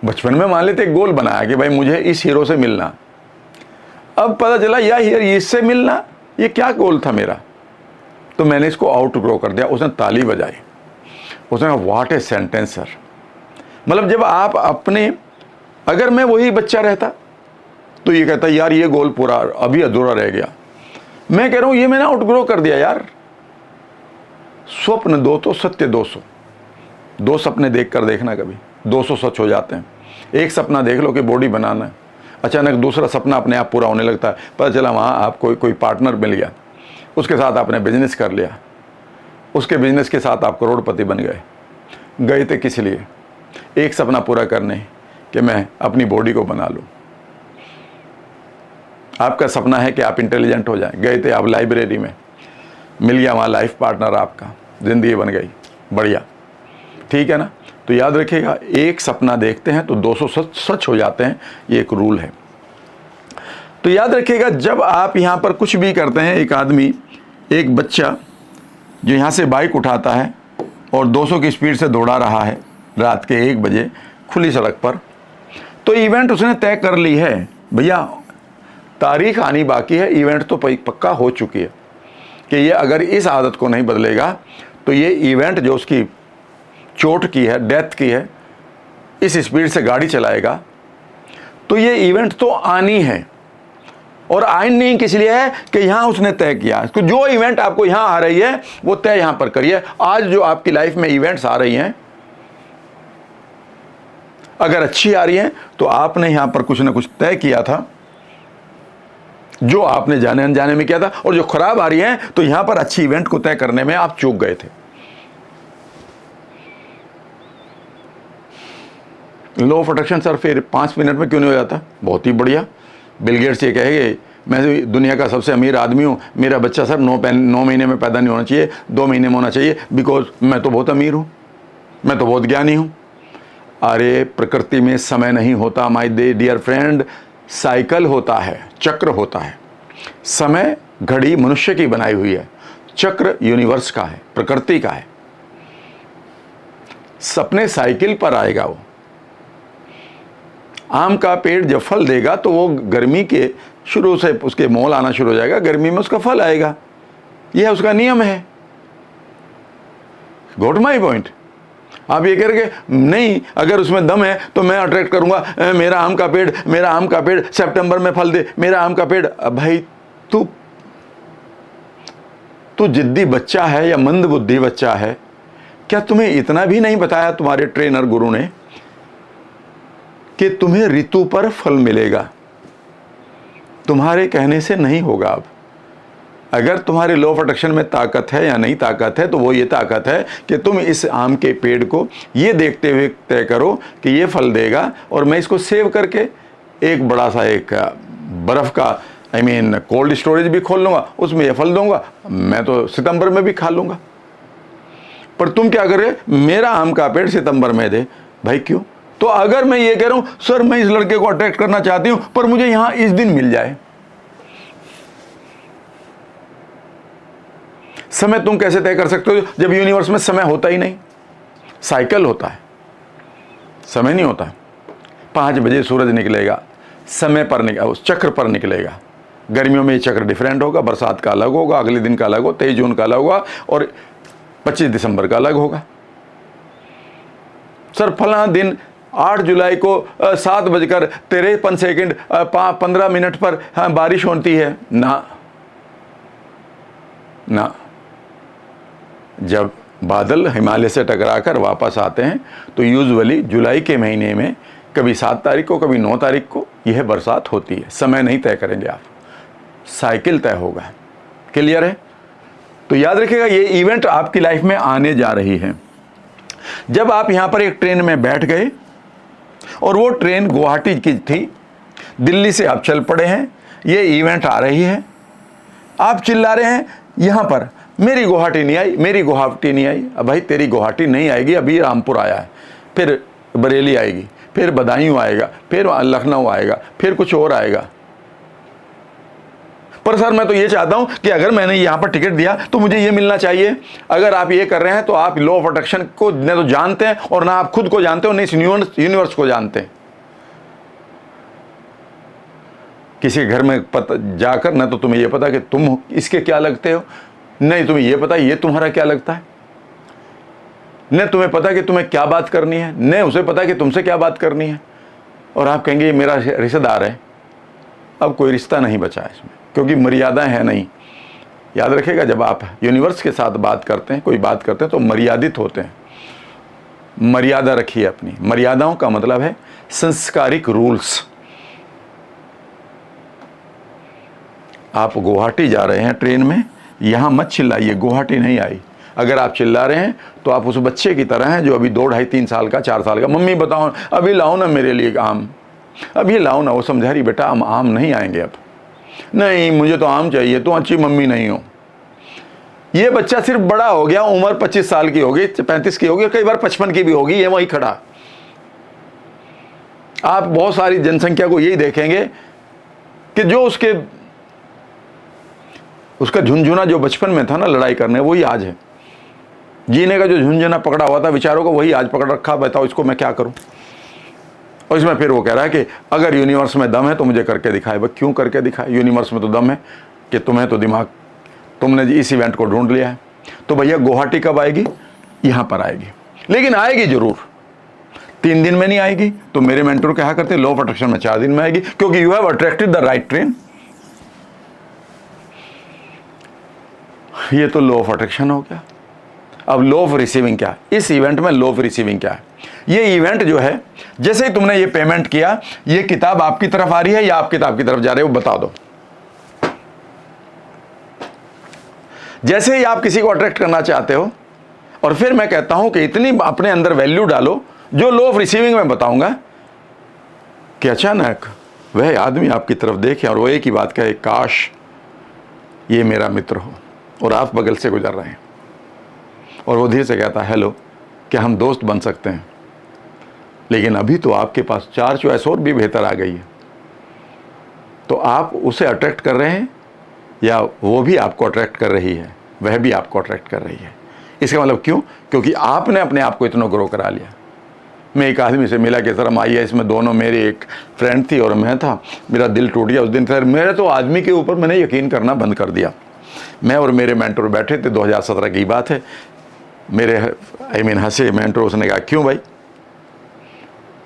बचपन में मान लेते एक गोल बनाया कि भाई मुझे इस हीरो से मिलना, अब पता चला या हीरो इससे मिलना, ये क्या गोल था मेरा? तो मैंने इसको आउटग्रो कर दिया। उसने ताली बजाई, उसने कहा व्हाट ए सेंटेंस सर। मतलब जब आप अपने, अगर मैं वही बच्चा रहता तो ये कहता यार ये गोल पूरा अभी अधूरा रह गया। मैं कह रहा हूँ ये मैंने आउटग्रो कर दिया यार, स्वप्न 200 सत्य 200। 2 सपने देख कर देखना, कभी 200 सच हो जाते हैं। एक सपना देख लो कि बॉडी बनाना है, अचानक दूसरा सपना अपने आप पूरा होने लगता है। पता चला वहाँ आपको कोई पार्टनर मिल गया, उसके साथ आपने बिजनेस कर लिया, उसके बिजनेस के साथ आप करोड़पति बन गए। गए थे किस लिए? एक सपना पूरा करने कि मैं अपनी बॉडी को बना लूँ। आपका सपना है कि आप इंटेलिजेंट हो जाएं। गए थे आप लाइब्रेरी में, मिल गया वहाँ लाइफ पार्टनर आपका, ज़िंदगी बन गई, बढ़िया, ठीक है ना। तो याद रखिएगा, एक सपना देखते हैं तो 200 सच हो जाते हैं, ये एक रूल है। तो याद रखिएगा, जब आप यहाँ पर कुछ भी करते हैं, एक आदमी, एक बच्चा जो यहाँ से बाइक उठाता है और 200 की स्पीड से दौड़ा रहा है रात के 1 बजे खुली सड़क पर, तो इवेंट उसने तय कर ली है भैया, तारीख आनी बाकी है, इवेंट तो पक्का हो चुकी है कि ये अगर इस आदत को नहीं बदलेगा तो ये इवेंट जो उसकी चोट की है, डेथ की है, इस स्पीड से गाड़ी चलाएगा, तो ये इवेंट तो आनी है। और आइन नहीं किस लिए है कि यहां उसने तय किया। तो जो इवेंट आपको यहां आ रही है वो तय यहां पर करिए। आज जो आपकी लाइफ में इवेंट्स आ रही हैं, अगर अच्छी आ रही हैं तो आपने यहां पर कुछ ना कुछ तय किया था, जो आपने जाने अनजाने में किया था। और जो खराब आ रही हैं तो यहां पर अच्छी इवेंट को तय करने में आप चूक गए थे। लॉ ऑफ अट्रैक्शन सर फिर 5 मिनट में क्यों नहीं हो जाता? बहुत ही बढ़िया। बिल गेट्स ये कहेंगे, मैं दुनिया का सबसे अमीर आदमी हूँ, मेरा बच्चा सर 9 महीने में पैदा नहीं होना चाहिए, 2 महीने में होना चाहिए, बिकॉज मैं तो बहुत अमीर हूँ, मैं तो बहुत ज्ञानी हूँ। अरे प्रकृति में समय नहीं होता माय डियर फ्रेंड, साइकिल होता है, चक्र होता है। समय घड़ी मनुष्य की बनाई हुई है, चक्र यूनिवर्स का है, प्रकृति का है। सपने साइकिल पर आएगा। वो आम का पेड़ जब फल देगा तो वो गर्मी के शुरू से उसके मोल आना शुरू हो जाएगा, गर्मी में उसका फल आएगा, यह उसका नियम है। Got my point? आप ये कह रहे नहीं, अगर उसमें दम है तो मैं अट्रैक्ट करूंगा, मेरा आम का पेड़ सितंबर में फल दे, मेरा आम का पेड़। भाई तू जिद्दी बच्चा है या मंद बुद्धि बच्चा है? क्या तुम्हें इतना भी नहीं बताया तुम्हारे ट्रेनर गुरु ने कि तुम्हें ऋतु पर फल मिलेगा? तुम्हारे कहने से नहीं होगा। अब अगर तुम्हारे लॉ ऑफ अट्रैक्शन में ताकत है या नहीं ताकत है, तो वो ये ताकत है कि तुम इस आम के पेड़ को ये देखते हुए तय करो कि ये फल देगा और मैं इसको सेव करके एक बड़ा सा एक बर्फ़ का कोल्ड स्टोरेज भी खोल लूँगा, उसमें ये फल दूंगा, मैं तो सितंबर में भी खा लूँगा। पर तुम क्या कर रहे, मेरा आम का पेड़ सितंबर में दे। भाई क्यों? तो अगर मैं ये कह रहा हूं सर मैं इस लड़के को अट्रैक्ट करना चाहती हूं पर मुझे यहां इस दिन मिल जाए, समय तुम कैसे तय कर सकते हो जब यूनिवर्स में समय होता ही नहीं? साइकिल होता है, समय नहीं होता। 5 बजे सूरज निकलेगा, समय पर निकलेगा, उस चक्र पर निकलेगा। गर्मियों में ये चक्र डिफरेंट होगा, बरसात का अलग होगा, अगले दिन का अलग होगा, 23 जून का अलग होगा और 25 दिसंबर का अलग होगा। सर फलां दिन 8 जुलाई को 7:53 15 मिनट पर बारिश होती है ना। जब बादल हिमालय से टकराकर वापस आते हैं तो यूजुअली जुलाई के महीने में कभी 7 तारीख को कभी 9 तारीख को यह बरसात होती है। समय नहीं तय करेंगे आप, साइकिल तय होगा। क्लियर है? तो याद रखिएगा ये इवेंट आपकी लाइफ में आने जा रही है। जब आप यहां पर एक ट्रेन में बैठ गए और वो ट्रेन गुवाहाटी की थी, दिल्ली से आप चल पड़े हैं, ये इवेंट आ रही है, आप चिल्ला रहे हैं यहां पर मेरी गुवाहाटी नहीं आई, मेरी गुवाहाटी नहीं आई। अब भाई तेरी गुवाहाटी नहीं आएगी, अभी रामपुर आया है, फिर बरेली आएगी, फिर बदायूं आएगा, फिर लखनऊ आएगा, फिर कुछ और आएगा। पर सर मैं तो ये चाहता हूं कि अगर मैंने यहां पर टिकट दिया तो मुझे ये मिलना चाहिए। अगर आप ये कर रहे हैं तो आप लॉ ऑफ अट्रैक्शन को न तो जानते हैं और ना आप खुद को जानते हो, न इस यूनिवर्स को जानते हैं। किसी घर में जाकर न तो तुम्हें ये पता कि तुम इसके क्या लगते हो, नहीं तुम्हें ये पता ये तुम्हारा क्या लगता है, न तुम्हें पता कि तुम्हें क्या बात करनी है, न उसे पता कि तुमसे क्या बात करनी है। और आप कहेंगे ये मेरा रिश्तेदार है। अब कोई रिश्ता नहीं बचा है इसमें, क्योंकि मर्यादाएं है नहीं। याद रखिएगा, जब आप यूनिवर्स के साथ बात करते हैं, कोई बात करते हैं, तो मर्यादित होते हैं। मर्यादा रखिए अपनी। मर्यादाओं का मतलब है संस्कारिक रूल्स। आप गुवाहाटी जा रहे हैं ट्रेन में, यहाँ मत चिल्लाइए, गुवाहाटी नहीं आई। अगर आप चिल्ला रहे हैं तो आप उस बच्चे की तरह हैं जो अभी 2, 2.5, 3 साल का, 4 साल का, मम्मी बताओ अभी लाओ ना मेरे लिए आम, अभी लाओ ना। वो समझा रही बेटा हम आम नहीं आएंगे अब। नहीं मुझे तो आम चाहिए, तो अच्छी मम्मी नहीं हो। ये बच्चा सिर्फ बड़ा हो गया, उम्र 25 साल की होगी, 35 की होगी, कई बार 55 की भी होगी, ये वहीं खड़ा। आप बहुत सारी जनसंख्या को यही देखेंगे कि जो उसका झुंझुना जो बचपन में था ना लड़ाई करने, वही आज है। जीने का जो झुंझुना पकड़ा हुआ था विचारों को, वही आज पकड़ रखा। बताओ इसको मैं क्या करूं। और इसमें फिर वो कह रहा है कि अगर यूनिवर्स में दम है तो मुझे करके दिखाए। वह क्यों करके दिखाए? यूनिवर्स में तो दम है कि तुम्हें तो दिमाग, तुमने इस इवेंट को ढूंढ लिया है। तो भैया गुवाहाटी कब आएगी? यहां पर आएगी, लेकिन आएगी जरूर। 3 दिन में नहीं आएगी। तो मेरे मेंटर कहा करते लॉ ऑफ अट्रैक्शन में 4 दिन में आएगी, क्योंकि you have attracted the right train. ये तो लॉ ऑफ अट्रैक्शन हो गया। अब लॉ ऑफ रिसीविंग क्या है? इस इवेंट में लॉ ऑफ रिसीविंग क्या है? ये इवेंट जो है, जैसे ही तुमने ये पेमेंट किया, ये किताब आपकी तरफ आ रही है या आप किताब की तरफ जा रहे हो, बता दो। जैसे ही आप किसी को अट्रैक्ट करना चाहते हो, और फिर मैं कहता हूं कि इतनी अपने अंदर वैल्यू डालो, जो लॉ ऑफ रिसीविंग में बताऊंगा, कि अचानक वह आदमी आपकी तरफ देखे और वो एक ही बात कहे, काश ये मेरा मित्र हो, और आप बगल से गुजर रहे हैं, और वो धीरे से कहता है हेलो, क्या हम दोस्त बन सकते हैं? लेकिन अभी तो आपके पास 4 चॉइस और भी बेहतर आ गई है। तो आप उसे अट्रैक्ट कर रहे हैं या वो भी आपको अट्रैक्ट कर रही है, वह भी आपको अट्रैक्ट कर रही है। इसका मतलब क्यों? क्योंकि आपने अपने आप को इतना ग्रो करा लिया। मैं एक आदमी से मिला कि सर हम IAS में दोनों, मेरी एक फ्रेंड थी और मैं था, मेरा दिल टूट गया उस दिन। सर मेरे तो आदमी के ऊपर मैंने यकीन करना बंद कर दिया। मैं और मेरे मेंटर बैठे थे, 2017 की बात है। मेरे हंसे मेंटर, उसने कहा क्यों भाई?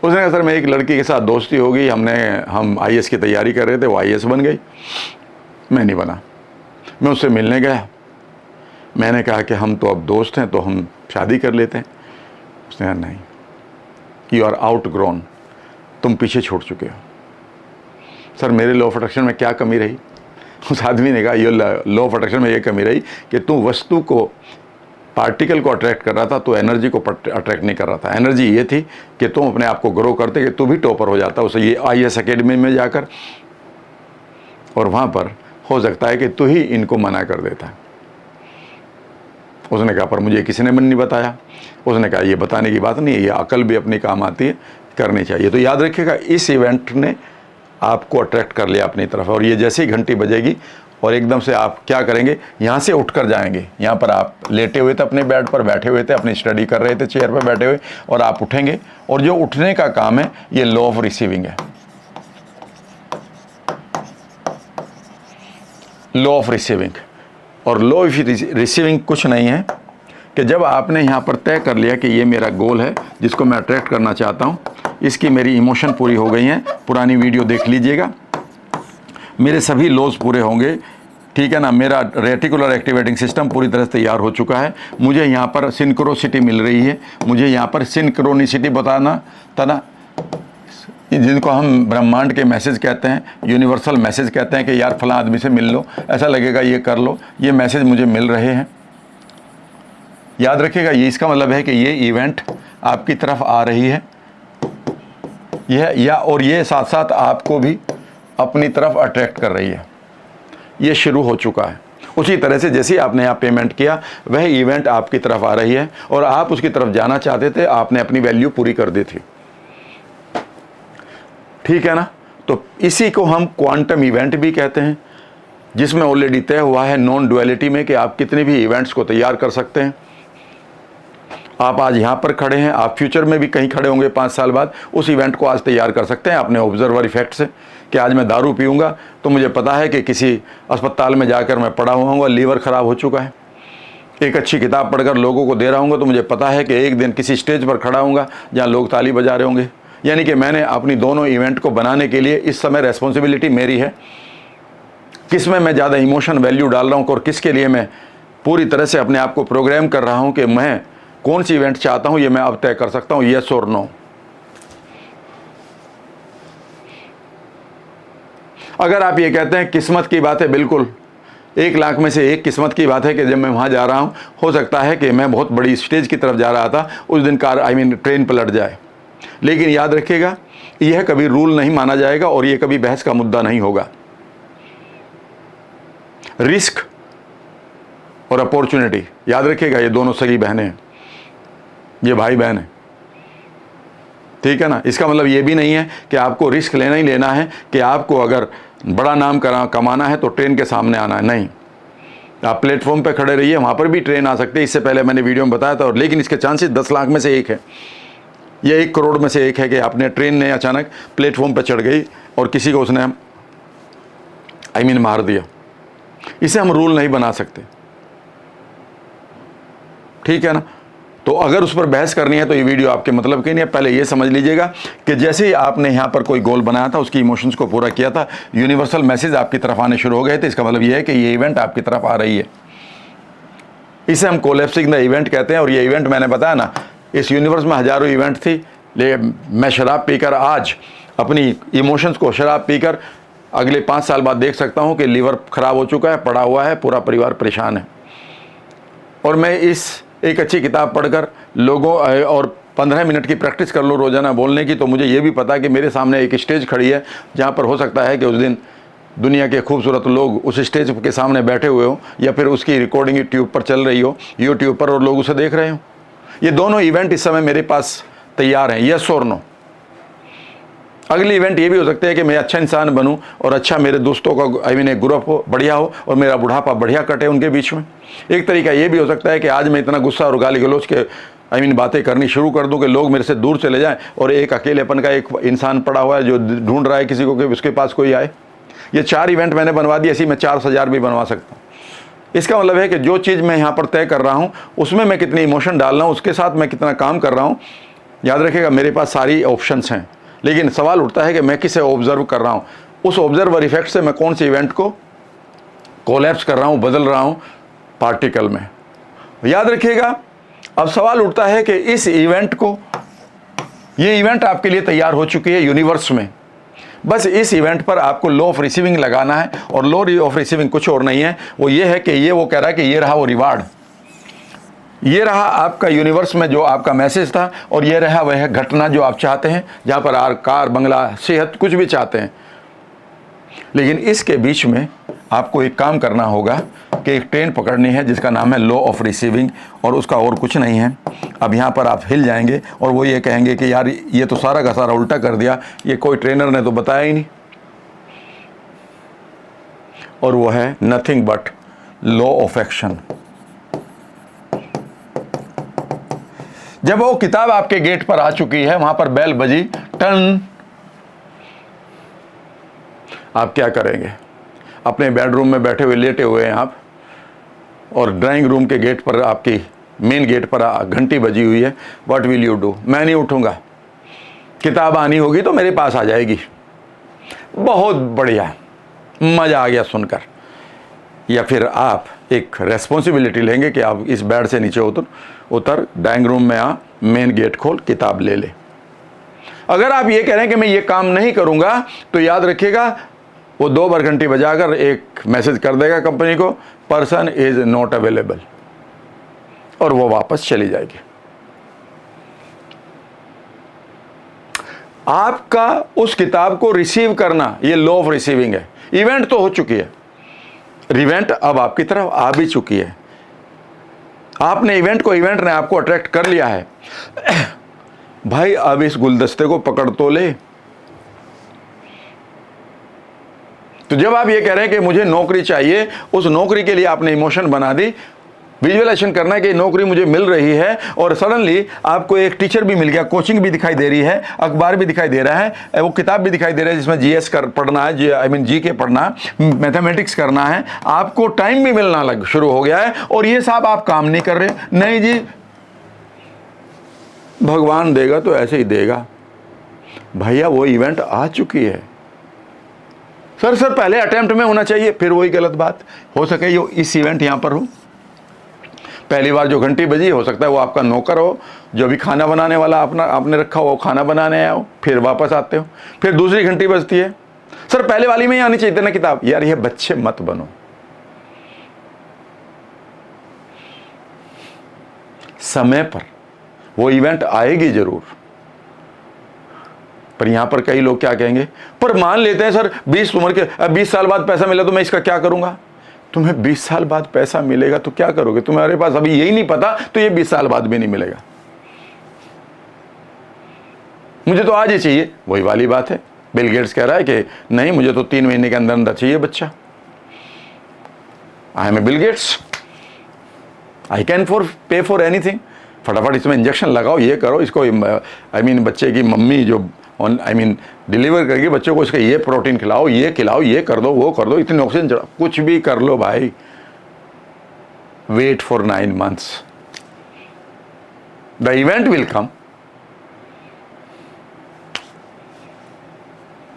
उसने कहा सर मैं एक लड़की के साथ दोस्ती हो गई, हम IAS की तैयारी कर रहे थे, वो IAS बन गई, मैं नहीं बना। मैं उससे मिलने गया, मैंने कहा कि हम तो अब दोस्त हैं, तो हम शादी कर लेते हैं। उसने कहा नहीं, यू आर आउट ग्रोन, तुम पीछे छूट चुके हो। सर मेरे लॉ ऑफ अट्रैक्शन में क्या कमी रही? उस आदमी ने कहा ये लॉ ऑफ अट्रैक्शन में ये कमी रही कि तू वस्तु को, पार्टिकल को अट्रैक्ट कर रहा था, तो एनर्जी को अट्रैक्ट नहीं कर रहा था। एनर्जी ये थी कि तुम अपने आप को ग्रो करते कि तू भी टॉपर हो जाता उसे ये IAS एकेडमी में जाकर, और वहाँ पर हो सकता है कि तू ही इनको मना कर देता। उसने कहा पर मुझे किसी ने मन नहीं बताया। उसने कहा ये बताने की बात नहीं है, ये अकल भी अपनी काम आती है, करनी चाहिए। तो याद रखिएगा, इस इवेंट ने आपको अट्रैक्ट कर लिया अपनी तरफ, और ये जैसे ही घंटी बजेगी और एकदम से आप क्या करेंगे, यहाँ से उठकर जाएंगे। यहाँ पर आप लेटे हुए थे, अपने बेड पर बैठे हुए थे, अपनी स्टडी कर रहे थे चेयर पर बैठे हुए, और आप उठेंगे, और जो उठने का काम है ये लॉ ऑफ रिसीविंग है। Law of receiving. और लॉ ऑफ रिसीविंग कुछ नहीं है कि जब आपने यहाँ पर तय कर लिया कि ये मेरा गोल है जिसको मैं अट्रैक्ट करना चाहता हूँ, इसकी मेरी इमोशन पूरी हो गई हैं, पुरानी वीडियो देख लीजिएगा, मेरे सभी लॉज पूरे होंगे, ठीक है ना, मेरा रेटिकुलर एक्टिवेटिंग सिस्टम पूरी तरह से तैयार हो चुका है, मुझे यहाँ पर सिंक्रोसिटी मिल रही है, मुझे यहाँ पर सिंक्रोनिसिटी बताना था ना, जिनको हम ब्रह्मांड के मैसेज कहते हैं, यूनिवर्सल मैसेज कहते हैं कि यार फलां आदमी से मिल लो, ऐसा लगेगा ये कर लो, ये मैसेज मुझे मिल रहे हैं। याद रखिएगा, ये इसका मतलब है कि ये इवेंट आपकी तरफ आ रही है, और ये साथ साथ आपको भी अपनी तरफ अट्रैक्ट कर रही है। ये शुरू हो चुका है। उसी तरह से जैसे आपने यहाँ पेमेंट किया, वह इवेंट आपकी तरफ आ रही है, और आप उसकी तरफ जाना चाहते थे, आपने अपनी वैल्यू पूरी कर दी थी, ठीक है ना। तो इसी को हम क्वांटम इवेंट भी कहते हैं, जिसमें ऑलरेडी तय हुआ है नॉन डुअलिटी में कि आप कितने भी इवेंट्स को तैयार कर सकते हैं। आप आज यहाँ पर खड़े हैं, आप फ्यूचर में भी कहीं खड़े होंगे 5 साल बाद, उस इवेंट को आज तैयार कर सकते हैं अपने ऑब्जर्वर इफेक्ट से, कि आज मैं दारू पीऊँगा तो मुझे पता है कि किसी अस्पताल में जाकर मैं पड़ा हुआ हूँ, लीवर ख़राब हो चुका है। एक अच्छी किताब पढ़कर लोगों को दे रहा हूँ तो मुझे पता है कि एक दिन किसी स्टेज पर खड़ा हूँगा जहाँ लोग ताली बजा रहे होंगे। यानी कि मैंने अपनी दोनों इवेंट को बनाने के लिए इस समय रेस्पॉन्सिबिलिटी मेरी है। किस में मैं ज़्यादा इमोशन वैल्यू डाल रहा हूँ और किसके लिए मैं पूरी तरह से अपने आप को प्रोग्राम कर रहा हूँ कि मैं कौन सी इवेंट चाहता हूँ, ये मैं अब तय कर सकता हूँ, येस और नो। अगर आप ये कहते हैं किस्मत की बात है, बिल्कुल 1 लाख में से 1 किस्मत की बात है कि जब मैं वहाँ जा रहा हूँ, हो सकता है कि मैं बहुत बड़ी स्टेज की तरफ जा रहा था, उस दिन ट्रेन पलट जाए। लेकिन याद रखिएगा, यह कभी रूल नहीं माना जाएगा और यह कभी बहस का मुद्दा नहीं होगा। रिस्क और अपॉर्चुनिटी, याद रखिएगा, ये दोनों सगी बहनें हैं, ये भाई बहन हैं, ठीक है ना। इसका मतलब ये भी नहीं है कि आपको रिस्क लेना ही लेना है कि आपको अगर बड़ा नाम कमाना है तो ट्रेन के सामने आना है, नहीं। आप प्लेटफॉर्म पे खड़े रहिए, वहाँ पर भी ट्रेन आ सकती है। इससे पहले मैंने वीडियो में बताया था। और लेकिन इसके चांसेस 10 लाख में से 1 है, ये 1 करोड़ में से 1 है कि आपने ट्रेन ने अचानक प्लेटफॉर्म पर चढ़ गई और किसी को उसने मार दिया। इसे हम रूल नहीं बना सकते, ठीक है ना। तो अगर उस पर बहस करनी है तो ये वीडियो आपके मतलब की नहीं है। पहले ये समझ लीजिएगा कि जैसे ही आपने यहाँ पर कोई गोल बनाया था, उसकी इमोशंस को पूरा किया था, यूनिवर्सल मैसेज आपकी तरफ आने शुरू हो गए थे। इसका मतलब ये है कि ये इवेंट आपकी तरफ आ रही है। इसे हम कोलैप्सिंग द इवेंट कहते हैं। और ये इवेंट मैंने बताया ना, इस यूनिवर्स में हज़ारों इवेंट थी, लेकिन मैं शराब पीकर आज अपनी इमोशंस को शराब पीकर अगले 5 साल बाद देख सकता हूँ कि लीवर ख़राब हो चुका है, पड़ा हुआ है, पूरा परिवार परेशान है। और मैं एक अच्छी किताब पढ़कर लोगों और 15 मिनट की प्रैक्टिस कर लूँ रोज़ाना बोलने की, तो मुझे ये भी पता कि मेरे सामने एक स्टेज खड़ी है जहाँ पर हो सकता है कि उस दिन दुनिया के खूबसूरत लोग उस स्टेज के सामने बैठे हुए हो, या फिर उसकी रिकॉर्डिंग यूट्यूब पर चल रही हो, यूट्यूब पर, और लोग उसे देख रहे हो। ये दोनों इवेंट इस समय मेरे पास तैयार हैं, यस और नो। अगली इवेंट ये भी हो सकती है कि मैं अच्छा इंसान बनूं और अच्छा मेरे दोस्तों का एक ग्रुप हो, बढ़िया हो, और मेरा बुढ़ापा बढ़िया कटे उनके बीच में। एक तरीका ये भी हो सकता है कि आज मैं इतना गुस्सा और गाली गलौज के बातें करनी शुरू कर दूं कि लोग मेरे से दूर चले जाएं और एक अकेलेपन का एक इंसान पड़ा हुआ है जो ढूंढ रहा है किसी को कि उसके पास कोई आए। ये 4 इवेंट मैंने बनवा दी, ऐसी मैं 4000 भी बनवा सकता हूँ। इसका मतलब है कि जो चीज़ मैं यहाँ पर तय कर रहा हूँ उसमें मैं कितनी इमोशन डाल रहा हूँ, उसके साथ मैं कितना काम कर रहा हूँ। याद रखिएगा, मेरे पास सारी ऑप्शंस हैं, लेकिन सवाल उठता है कि मैं किसे ऑब्जर्व कर रहा हूँ। उस ऑब्जर्वर इफेक्ट से मैं कौन सी इवेंट को कोलैप्स कर रहा हूँ, बदल रहा हूँ पार्टिकल में। याद रखिएगा, अब सवाल उठता है कि इस इवेंट को, ये इवेंट आपके लिए तैयार हो चुकी है यूनिवर्स में, बस इस इवेंट पर आपको लॉ ऑफ रिसीविंग लगाना है। और लॉ ऑफ रिसीविंग कुछ और नहीं है, वो ये है कि ये वो कह रहा है कि ये रहा वो रिवार्ड, ये रहा आपका यूनिवर्स में जो आपका मैसेज था, और ये रहा वह घटना जो आप चाहते हैं, जहाँ पर कार, बंगला, सेहत, कुछ भी चाहते हैं। लेकिन इसके बीच में आपको एक काम करना होगा कि एक ट्रेन पकड़नी है जिसका नाम है लॉ ऑफ रिसीविंग, और उसका और कुछ नहीं है। अब यहाँ पर आप हिल जाएंगे और वो ये कहेंगे कि यार ये तो सारा का सारा उल्टा कर दिया, ये कोई ट्रेनर ने तो बताया ही नहीं। और वो है nothing but law of action. जब वो किताब आपके गेट पर आ चुकी है, वहां पर बेल बजी, टन, आप क्या करेंगे? अपने बेडरूम में बैठे हुए, लेटे हुए हैं आप, और ड्राइंग रूम के गेट पर, आपकी मेन गेट पर घंटी बजी हुई है। What will you do? मैं नहीं उठूंगा, किताब आनी होगी तो मेरे पास आ जाएगी। बहुत बढ़िया, मजा आ गया सुनकर। या फिर आप एक रेस्पॉन्सिबिलिटी लेंगे कि आप इस बेड से नीचे उतर ड्राइंग रूम में आ, मेन गेट खोल, किताब ले ले। अगर आप ये कह रहे हैं कि मैं ये काम नहीं करूंगा, तो याद रखिएगा, वो 2 बार घंटी बजाकर एक मैसेज कर देगा कंपनी को, पर्सन इज नॉट अवेलेबल, और वो वापस चली जाएगी। आपका उस किताब को रिसीव करना, ये लॉ ऑफ रिसीविंग है। इवेंट तो हो चुकी है, इवेंट अब आपकी तरफ आ भी चुकी है। आपने इवेंट ने आपको अट्रैक्ट कर लिया है। भाई अब इस गुलदस्ते को पकड़ तो ले। तो जब आप ये कह रहे हैं कि मुझे नौकरी चाहिए, उस नौकरी के लिए आपने इमोशन बना दी, विजुअलाइजेशन करना है कि नौकरी मुझे मिल रही है, और सडनली आपको एक टीचर भी मिल गया, कोचिंग भी दिखाई दे रही है, अखबार भी दिखाई दे रहा है, वो किताब भी दिखाई दे रहा है जिसमें जीएस पढ़ना है, जीके पढ़ना, मैथमेटिक्स करना है, आपको टाइम भी मिलना शुरू हो गया है, और ये साहब आप काम नहीं कर रहे। नहीं जी, भगवान देगा तो ऐसे ही देगा। भैया वो इवेंट आ चुकी है, सर पहले अटेम्प्ट में होना चाहिए, फिर वही गलत बात। हो सके ये इस इवेंट यहाँ पर हो, पहली बार जो घंटी बजी हो सकता है वो आपका नौकर हो, जो भी खाना बनाने वाला आपने रखा हो, खाना बनाने आया हो, फिर वापस आते हो, फिर दूसरी घंटी बजती है, सर पहले वाली में ही आनी चाहिए ना किताब। यार ये बच्चे मत बनो। समय पर वो इवेंट आएगी जरूर, पर यहां पर कई लोग क्या कहेंगे, पर मान लेते हैं सर 20 साल बाद पैसा मिला तो मैं इसका क्या करूंगा। तुम्हें 20 साल बाद पैसा मिलेगा तो क्या करोगे, तुम्हारे पास अभी यही नहीं पता तो ये 20 साल बाद भी नहीं मिलेगा। मुझे तो आज ही चाहिए, वही वाली बात है। बिल गेट्स कह रहा है कि नहीं मुझे तो 3 महीने के अंदर अंदर चाहिए बच्चा। I am a Bill Gates, I can pay for anything. फटाफट इसमें इंजेक्शन लगाओ, ये करो, इसको बच्चे की मम्मी जो डिलीवर करके बच्चों को इसका ये प्रोटीन खिलाओ, ये खिलाओ, ये कर दो, वो कर दो, इतनी ऑक्सीजन चढ़ाओ, कुछ भी कर लो भाई। Wait for 9 months, the event will come.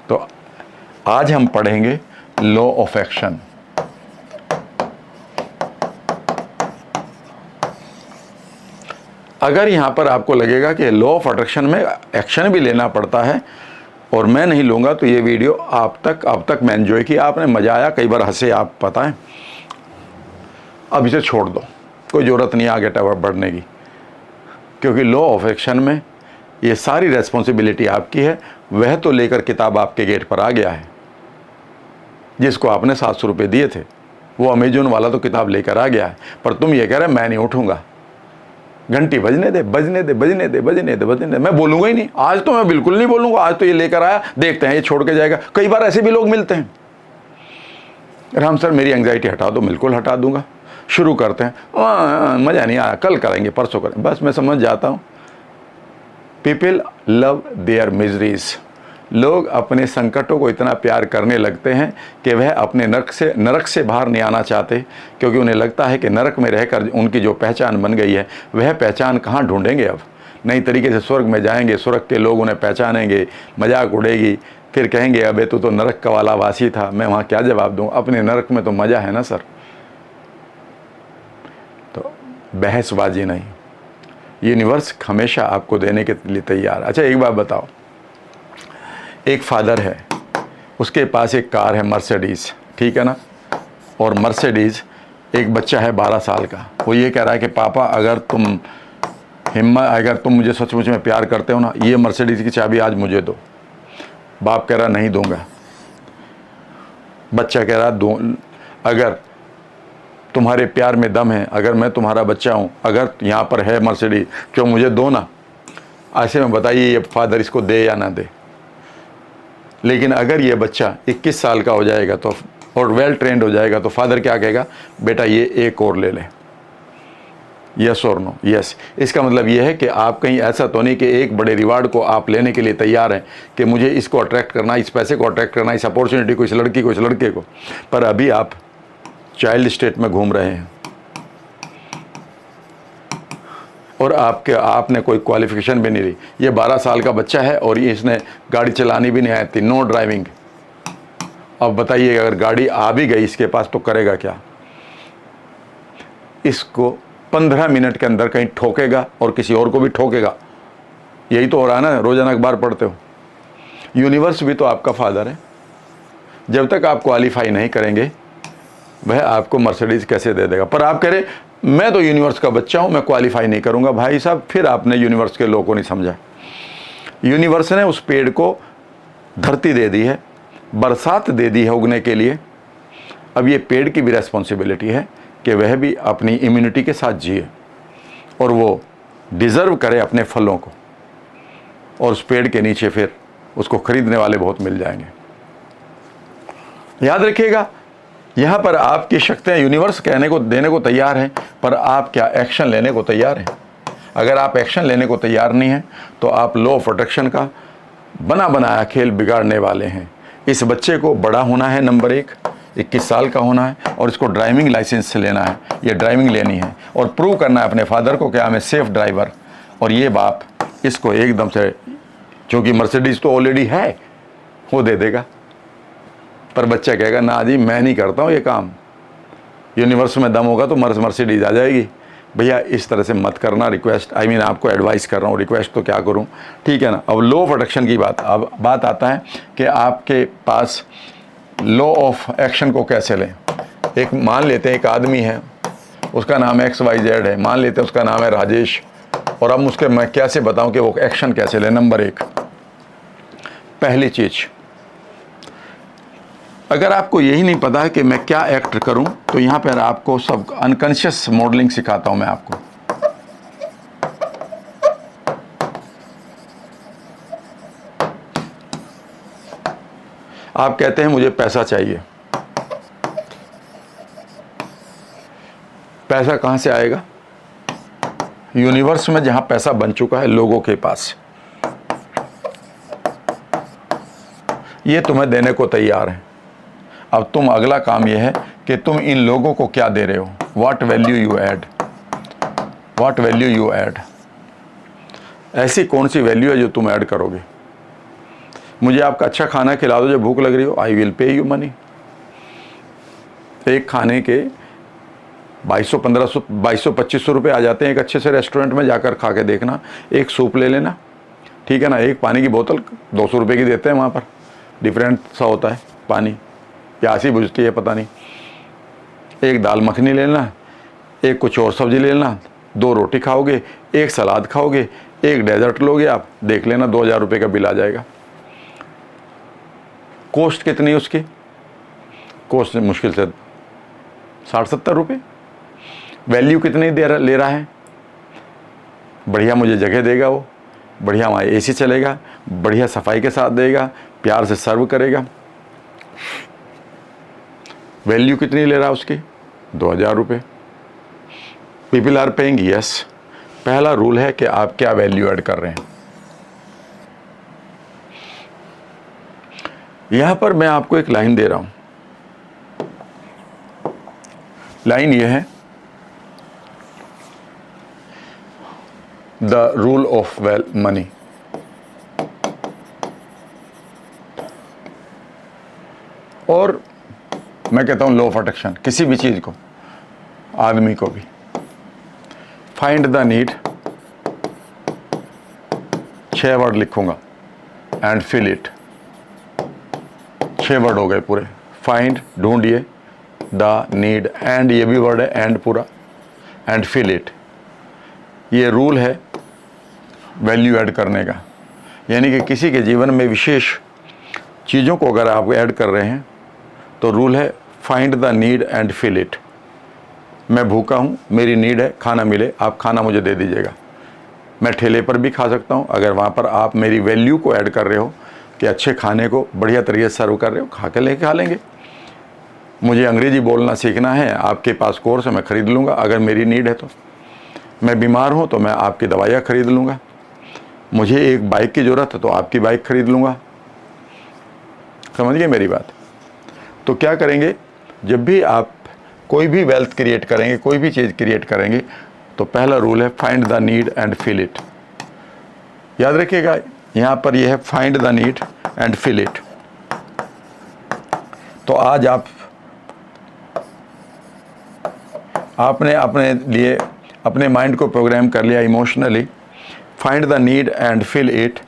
तो आज हम पढ़ेंगे लॉ ऑफ एक्शन। अगर यहां पर आपको लगेगा कि लॉ ऑफ अट्रैक्शन में एक्शन भी लेना पड़ता है और मैं नहीं लूंगा, तो ये वीडियो अब तक मैं एंजॉय किया, आपने मजा आया, कई बार हंसे आप, पता है, अब इसे छोड़ दो, कोई ज़रूरत नहीं आगे बढ़ने की, क्योंकि लॉ ऑफ एक्शन में ये सारी रेस्पॉन्सिबिलिटी आपकी है। वह तो लेकर किताब आपके गेट पर आ गया है, जिसको आपने 700 रुपये दिए थे, वो अमेजोन वाला तो किताब लेकर आ गया है, पर तुम ये कह रहे मैं नहीं उठूंगा, घंटी बजने दे, बजने दे, बजने दे, बजने दे, बजने दे, मैं बोलूंगा ही नहीं। आज तो मैं बिल्कुल नहीं बोलूंगा, आज तो ये लेकर आया, देखते हैं ये छोड़ के जाएगा। कई बार ऐसे भी लोग मिलते हैं, राम सर मेरी एंग्जाइटी हटा दो, बिल्कुल हटा दूंगा। शुरू करते हैं, मजा नहीं आया, कल करेंगे, परसों करेंगे, बस मैं समझ जाता हूं। People love their miseries. लोग अपने संकटों को इतना प्यार करने लगते हैं कि वह अपने नरक से बाहर नहीं आना चाहते, क्योंकि उन्हें लगता है कि नरक में रहकर उनकी जो पहचान बन गई है, वह पहचान कहाँ ढूंढेंगे। अब नई तरीके से स्वर्ग में जाएंगे, स्वर्ग के लोग उन्हें पहचानेंगे, मजाक उड़ेगी, फिर कहेंगे अबे तू तो नरक का वाला वासी था। मैं वहाँ क्या जवाब दूँ, अपने नरक में तो मज़ा है ना सर। तो बहसबाजी नहीं, यूनिवर्स हमेशा आपको देने के लिए तैयार। अच्छा एक बात बताओ, एक फादर है, उसके पास एक कार है मर्सिडीज़, ठीक है ना, और मर्सिडीज़, एक बच्चा है 12 साल का, वो ये कह रहा है कि पापा अगर तुम मुझे सचमुच में प्यार करते हो ना, ये मर्सिडीज़ की चाबी आज मुझे दो। बाप कह रहा नहीं दूंगा, बच्चा कह रहा दो, अगर तुम्हारे प्यार में दम है, अगर मैं तुम्हारा बच्चा हूँ, अगर यहाँ पर है मर्सिडीज़, क्यों मुझे दो ना। ऐसे में बताइए ये फादर इसको दे या ना दे। लेकिन अगर ये बच्चा 21 साल का हो जाएगा तो, और वेल ट्रेंड हो जाएगा, तो फादर क्या कहेगा, बेटा ये एक और ले ले, यस और नो। यस, इसका मतलब ये है कि आप कहीं ऐसा तो नहीं कि एक बड़े रिवार्ड को आप लेने के लिए तैयार हैं कि मुझे इसको अट्रैक्ट करना, इस पैसे को अट्रैक्ट करना, इस अपॉर्चुनिटी को, इस लड़की को, इस लड़के को, पर अभी आप चाइल्ड स्टेट में घूम रहे हैं और आपने कोई क्वालिफिकेशन भी नहीं ली। ये 12 साल का बच्चा है और ये इसने गाड़ी चलानी भी नहीं आती, नो ड्राइविंग। अब बताइए अगर गाड़ी आ भी गई इसके पास तो करेगा क्या। इसको 15 मिनट के अंदर कहीं ठोकेगा और किसी और को भी ठोकेगा। यही तो हो रहा है ना, रोजाना अखबार पढ़ते हो। यूनिवर्स भी तो आपका फादर है, जब तक आप क्वालिफाई नहीं करेंगे वह आपको मर्सिडीज कैसे दे देगा। पर आप कह रहे मैं तो यूनिवर्स का बच्चा हूं, मैं क्वालिफाई नहीं करूंगा। भाई साहब फिर आपने यूनिवर्स के लोगों को नहीं समझा। यूनिवर्स ने उस पेड़ को धरती दे दी है, बरसात दे दी है उगने के लिए। अब ये पेड़ की भी रेस्पॉन्सिबिलिटी है कि वह भी अपनी इम्यूनिटी के साथ जिए और वो डिज़र्व करे अपने फलों को, और उस पेड़ के नीचे फिर उसको खरीदने वाले बहुत मिल जाएंगे। याद रखिएगा, यहाँ पर आपकी शक्तियाँ यूनिवर्स कहने को देने को तैयार हैं, पर आप क्या एक्शन लेने को तैयार हैं। अगर आप एक्शन लेने को तैयार नहीं हैं तो आप लॉ ऑफ अट्रैक्शन का बना बनाया खेल बिगाड़ने वाले हैं। इस बच्चे को बड़ा होना है, नंबर 1 21 साल का होना है, और इसको ड्राइविंग लाइसेंस लेना है, ये ड्राइविंग लेनी है और प्रूव करना है अपने फादर को कि मैं सेफ ड्राइवर। और ये बाप इसको एकदम से, क्योंकि मर्सिडीज़ तो ऑलरेडी है, वो दे देगा। पर बच्चा कहेगा ना जी मैं नहीं करता हूँ ये काम, यूनिवर्स में दम होगा तो मर्सिडीज आ जाएगी। भैया इस तरह से मत करना, रिक्वेस्ट आपको एडवाइस कर रहा हूँ, रिक्वेस्ट तो क्या करूँ, ठीक है ना। अब लॉ ऑफ अट्रैक्शन की बात, अब बात आता है कि आपके पास लॉ ऑफ एक्शन को कैसे लें। एक मान लेते हैं एक आदमी है, उसका नाम XYZ है, मान लेते हैं उसका नाम है राजेश, और अब उसके मैं कैसे बताऊं कि वो एक्शन कैसे ले। नंबर 1, पहली चीज, अगर आपको यही नहीं पता है कि मैं क्या एक्ट करूं, तो यहां पर आपको सब अनकॉन्शियस मॉडलिंग सिखाता हूं मैं आपको। आप कहते हैं मुझे पैसा चाहिए, पैसा कहां से आएगा? यूनिवर्स में जहां पैसा बन चुका है लोगों के पास, ये तुम्हें देने को तैयार है। अब तुम अगला काम यह है कि तुम इन लोगों को क्या दे रहे हो, what value you add, what value you add. ऐसी कौन सी वैल्यू है जो तुम ऐड करोगे? मुझे आपका अच्छा खाना खिला दो जब भूख लग रही हो, I will pay you money. एक खाने के 2200, 1500, 2200, 2500 रुपये आ जाते हैं। एक अच्छे से रेस्टोरेंट में जाकर खा के देखना, एक सूप ले लेना, ठीक है ना, एक पानी की बोतल 200 रुपये की देते हैं वहाँ पर, डिफरेंट सा होता है पानी, प्यासी बुझती है पता नहीं। एक दाल मखनी लेना, एक कुछ और सब्जी ले लेना, 2 रोटी खाओगे, एक सलाद खाओगे, एक डेजर्ट लोगे, आप देख लेना 2000 रुपये का बिल आ जाएगा। कॉस्ट कितनी है उसकी? कॉस्ट मुश्किल से 60-70 रुपये। वैल्यू कितनी ले रहा है? बढ़िया मुझे जगह देगा वो, बढ़िया वहाँ AC चलेगा, बढ़िया सफाई के साथ देगा, प्यार से सर्व करेगा। वैल्यू कितनी ले रहा है उसकी? 2000 रुपये। People are paying yes. पहला रूल है कि आप क्या वैल्यू ऐड कर रहे हैं। यहां पर मैं आपको एक लाइन दे रहा हूं, लाइन यह है, द रूल ऑफ मनी। और मैं कहता हूं लॉ ऑफ अट्रैक्शन, किसी भी चीज को, आदमी को भी, फाइंड द नीड, 6 वर्ड लिखूंगा, एंड फिल इट। 6 वर्ड हो गए पूरे। फाइंड, ढूंढिए, द नीड, एंड ये भी वर्ड है, एंड पूरा, एंड फिल इट। ये रूल है वैल्यू ऐड करने का, यानी कि किसी के जीवन में विशेष चीज़ों को अगर आप ऐड कर रहे हैं तो रूल है find the need and fill it. मैं भूखा हूँ, मेरी नीड है खाना मिले, आप खाना मुझे दे दीजिएगा। मैं ठेले पर भी खा सकता हूँ, अगर वहाँ पर आप मेरी वैल्यू को ऐड कर रहे हो कि अच्छे खाने को बढ़िया तरीके से सर्व कर रहे हो, खा के लेके खा लेंगे। मुझे अंग्रेज़ी बोलना सीखना है, आपके पास कोर्स है, मैं ख़रीद लूँगा अगर मेरी नीड है तो। मैं बीमार हूँ तो मैं आपकी दवाइयाँ ख़रीद लूँगा। मुझे एक बाइक की ज़रूरत है तो आपकी बाइक ख़रीद लूँगा। समझ गए मेरी बात? तो क्या करेंगे, जब भी आप कोई भी वेल्थ क्रिएट करेंगे, कोई भी चीज़ क्रिएट करेंगे, तो पहला रूल है find the need and fill it. याद रखिएगा, यहाँ पर यह है find the need and fill it. तो आज आपने अपने लिए अपने माइंड को प्रोग्राम कर लिया emotionally, find the need and fill it.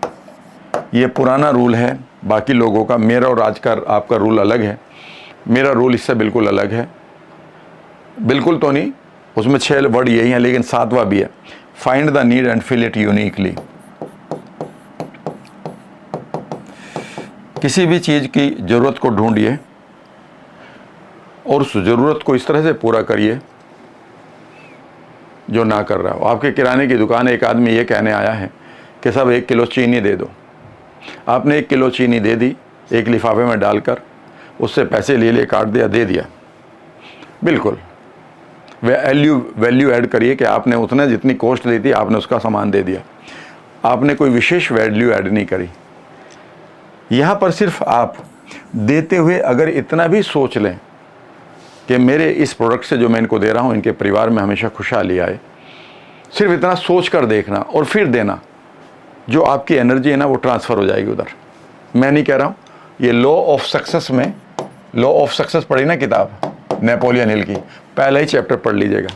ये पुराना रूल है बाकी लोगों का, मेरा और आज का आपका रूल अलग है। मेरा रूल इससे बिल्कुल अलग है, बिल्कुल तो नहीं, उसमें 6 वर्ड यही हैं, लेकिन 7वां भी है, find the need and fill it uniquely. किसी भी चीज़ की ज़रूरत को ढूंढिए और उस ज़रूरत को इस तरह से पूरा करिए जो ना कर रहा हो। आपके किराने की दुकान, एक आदमी ये कहने आया है कि सब 1 किलो चीनी दे दो। आपने 1 किलो चीनी दे दी, एक लिफाफे में डालकर, उससे पैसे ले काट दिया, दे दिया। बिल्कुल वैल्यू ऐड करिए कि आपने उतने जितनी कॉस्ट दी थी आपने उसका सामान दे दिया। आपने कोई विशेष वैल्यू ऐड नहीं करी। यहाँ पर सिर्फ आप देते हुए अगर इतना भी सोच लें कि मेरे इस प्रोडक्ट से जो मैं इनको दे रहा हूँ इनके परिवार में हमेशा खुशहाली आए, सिर्फ इतना सोच कर देखना और फिर देना, जो आपकी एनर्जी है ना वो ट्रांसफ़र हो जाएगी उधर। मैं नहीं कह रहा हूँ, ये लॉ ऑफ सक्सेस में लॉ ऑफ सक्सेस पढ़ी ना किताब नेपोलियन हिल की, पहला ही चैप्टर पढ़ लीजिएगा।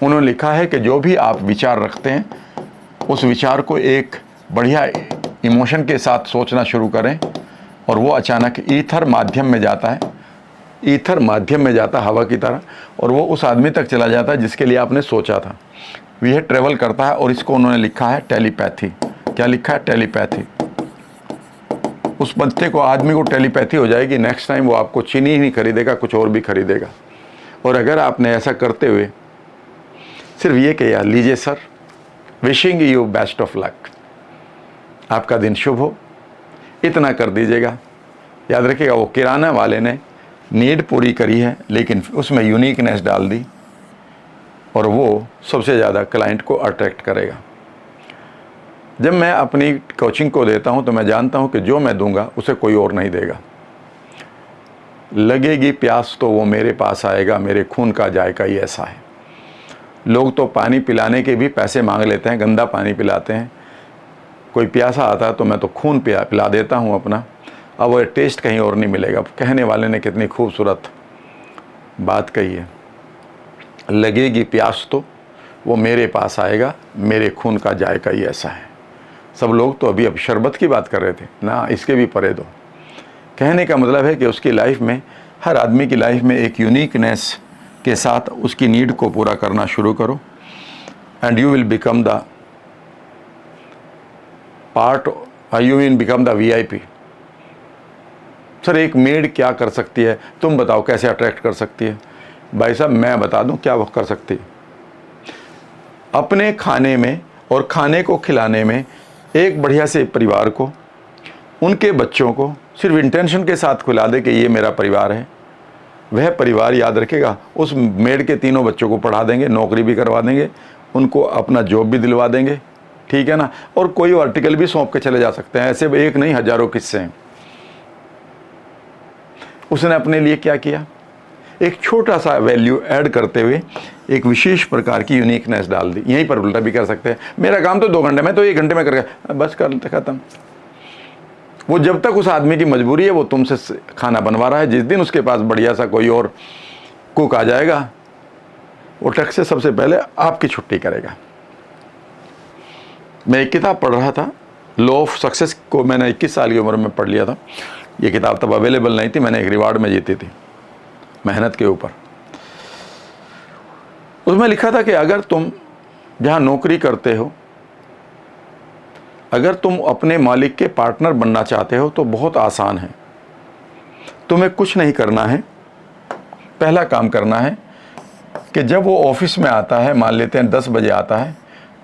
उन्होंने लिखा है कि जो भी आप विचार रखते हैं उस विचार को एक बढ़िया इमोशन के साथ सोचना शुरू करें और वो अचानक ईथर माध्यम में जाता है, ईथर माध्यम में जाता है हवा की तरह, और वो उस आदमी तक चला जाता है जिसके लिए आपने सोचा था। यह ट्रेवल करता है और इसको उन्होंने लिखा है टेलीपैथी। क्या लिखा है? टेलीपैथी। उस बच्चे को, आदमी को टेलीपैथी हो जाएगी, नेक्स्ट टाइम वो आपको चीनी ही नहीं खरीदेगा, कुछ और भी खरीदेगा। और अगर आपने ऐसा करते हुए सिर्फ ये किया, लीजिए sir, wishing you best of luck, आपका दिन शुभ हो, इतना कर दीजिएगा। याद रखिएगा, वो किराना वाले ने नीड पूरी करी है लेकिन उसमें यूनिकनेस डाल दी और वो सबसे ज़्यादा क्लाइंट को अट्रैक्ट करेगा। जब मैं अपनी कोचिंग को देता हूं तो मैं जानता हूं कि जो मैं दूंगा उसे कोई और नहीं देगा। लगेगी प्यास तो वो मेरे पास आएगा, मेरे खून का जायका ही ऐसा है। लोग तो पानी पिलाने के भी पैसे मांग लेते हैं, गंदा पानी पिलाते हैं। कोई प्यासा आता है तो मैं तो खून पिला देता हूं अपना, अब वो टेस्ट कहीं और नहीं मिलेगा। कहने वाले ने कितनी खूबसूरत बात कही है, लगेगी प्यास तो वो मेरे पास आएगा, मेरे खून का जायका ही ऐसा है। सब लोग तो अभी शरबत की बात कर रहे थे ना, इसके भी परे दो। कहने का मतलब है कि उसकी लाइफ में, हर आदमी की लाइफ में एक यूनिकनेस के साथ उसकी नीड को पूरा करना शुरू करो and you will become the part, you will become the VIP। Sir एक मेड क्या कर सकती है, तुम बताओ कैसे अट्रैक्ट कर सकती है? भाई साहब मैं बता दूं क्या वो कर सकती है। अपने खाने में और खाने को खिलाने में एक बढ़िया से परिवार को, उनके बच्चों को सिर्फ इंटेंशन के साथ खिला दे कि ये मेरा परिवार है, वह परिवार याद रखेगा। उस मेड के तीनों बच्चों को पढ़ा देंगे, नौकरी भी करवा देंगे, उनको अपना जॉब भी दिलवा देंगे, ठीक है ना। और कोई आर्टिकल भी सौंप के चले जा सकते हैं, ऐसे एक नहीं हजारों किस्से हैं। उसने अपने लिए क्या किया? एक छोटा सा वैल्यू ऐड करते हुए एक विशेष प्रकार की यूनिकनेस डाल दी। यहीं पर उल्टा भी कर सकते हैं, मेरा काम तो 2 घंटे में, तो 1 घंटे में करके बस कर खत्म। वो जब तक उस आदमी की मजबूरी है, वो तुमसे खाना बनवा रहा है। जिस दिन उसके पास बढ़िया सा कोई और कुक आ जाएगा, वो टक से सबसे पहले आपकी छुट्टी करेगा। मैं एक किताब पढ़ रहा था, लॉ ऑफ सक्सेस को मैंने 21 साल की उम्र में पढ़ लिया था। ये किताब तब अवेलेबल नहीं थी, मैंने एक रिवार्ड में जीती थी मेहनत के ऊपर। उसमें लिखा था कि अगर तुम जहां नौकरी करते हो, अगर तुम अपने मालिक के पार्टनर बनना चाहते हो तो बहुत आसान है। तुम्हें कुछ नहीं करना है, पहला काम करना है कि जब वो ऑफिस में आता है, मान लेते हैं 10 बजे आता है,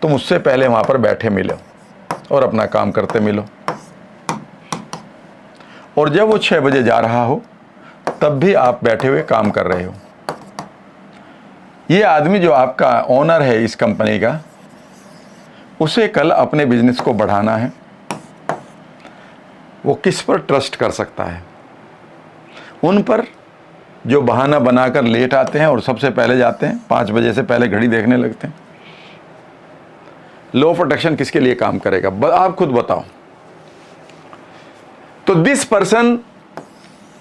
तुम उससे पहले वहां पर बैठे मिलो और अपना काम करते मिलो। और जब वो 6 बजे जा रहा हो तब भी आप बैठे हुए काम कर रहे हो। ये आदमी जो आपका ओनर है इस कंपनी का, उसे कल अपने बिजनेस को बढ़ाना है, वो किस पर ट्रस्ट कर सकता है? उन पर जो बहाना बनाकर लेट आते हैं और सबसे पहले जाते हैं, 5 बजे से पहले घड़ी देखने लगते हैं। लॉ ऑफ अट्रैक्शन किसके लिए काम करेगा? आप खुद बताओ। तो this person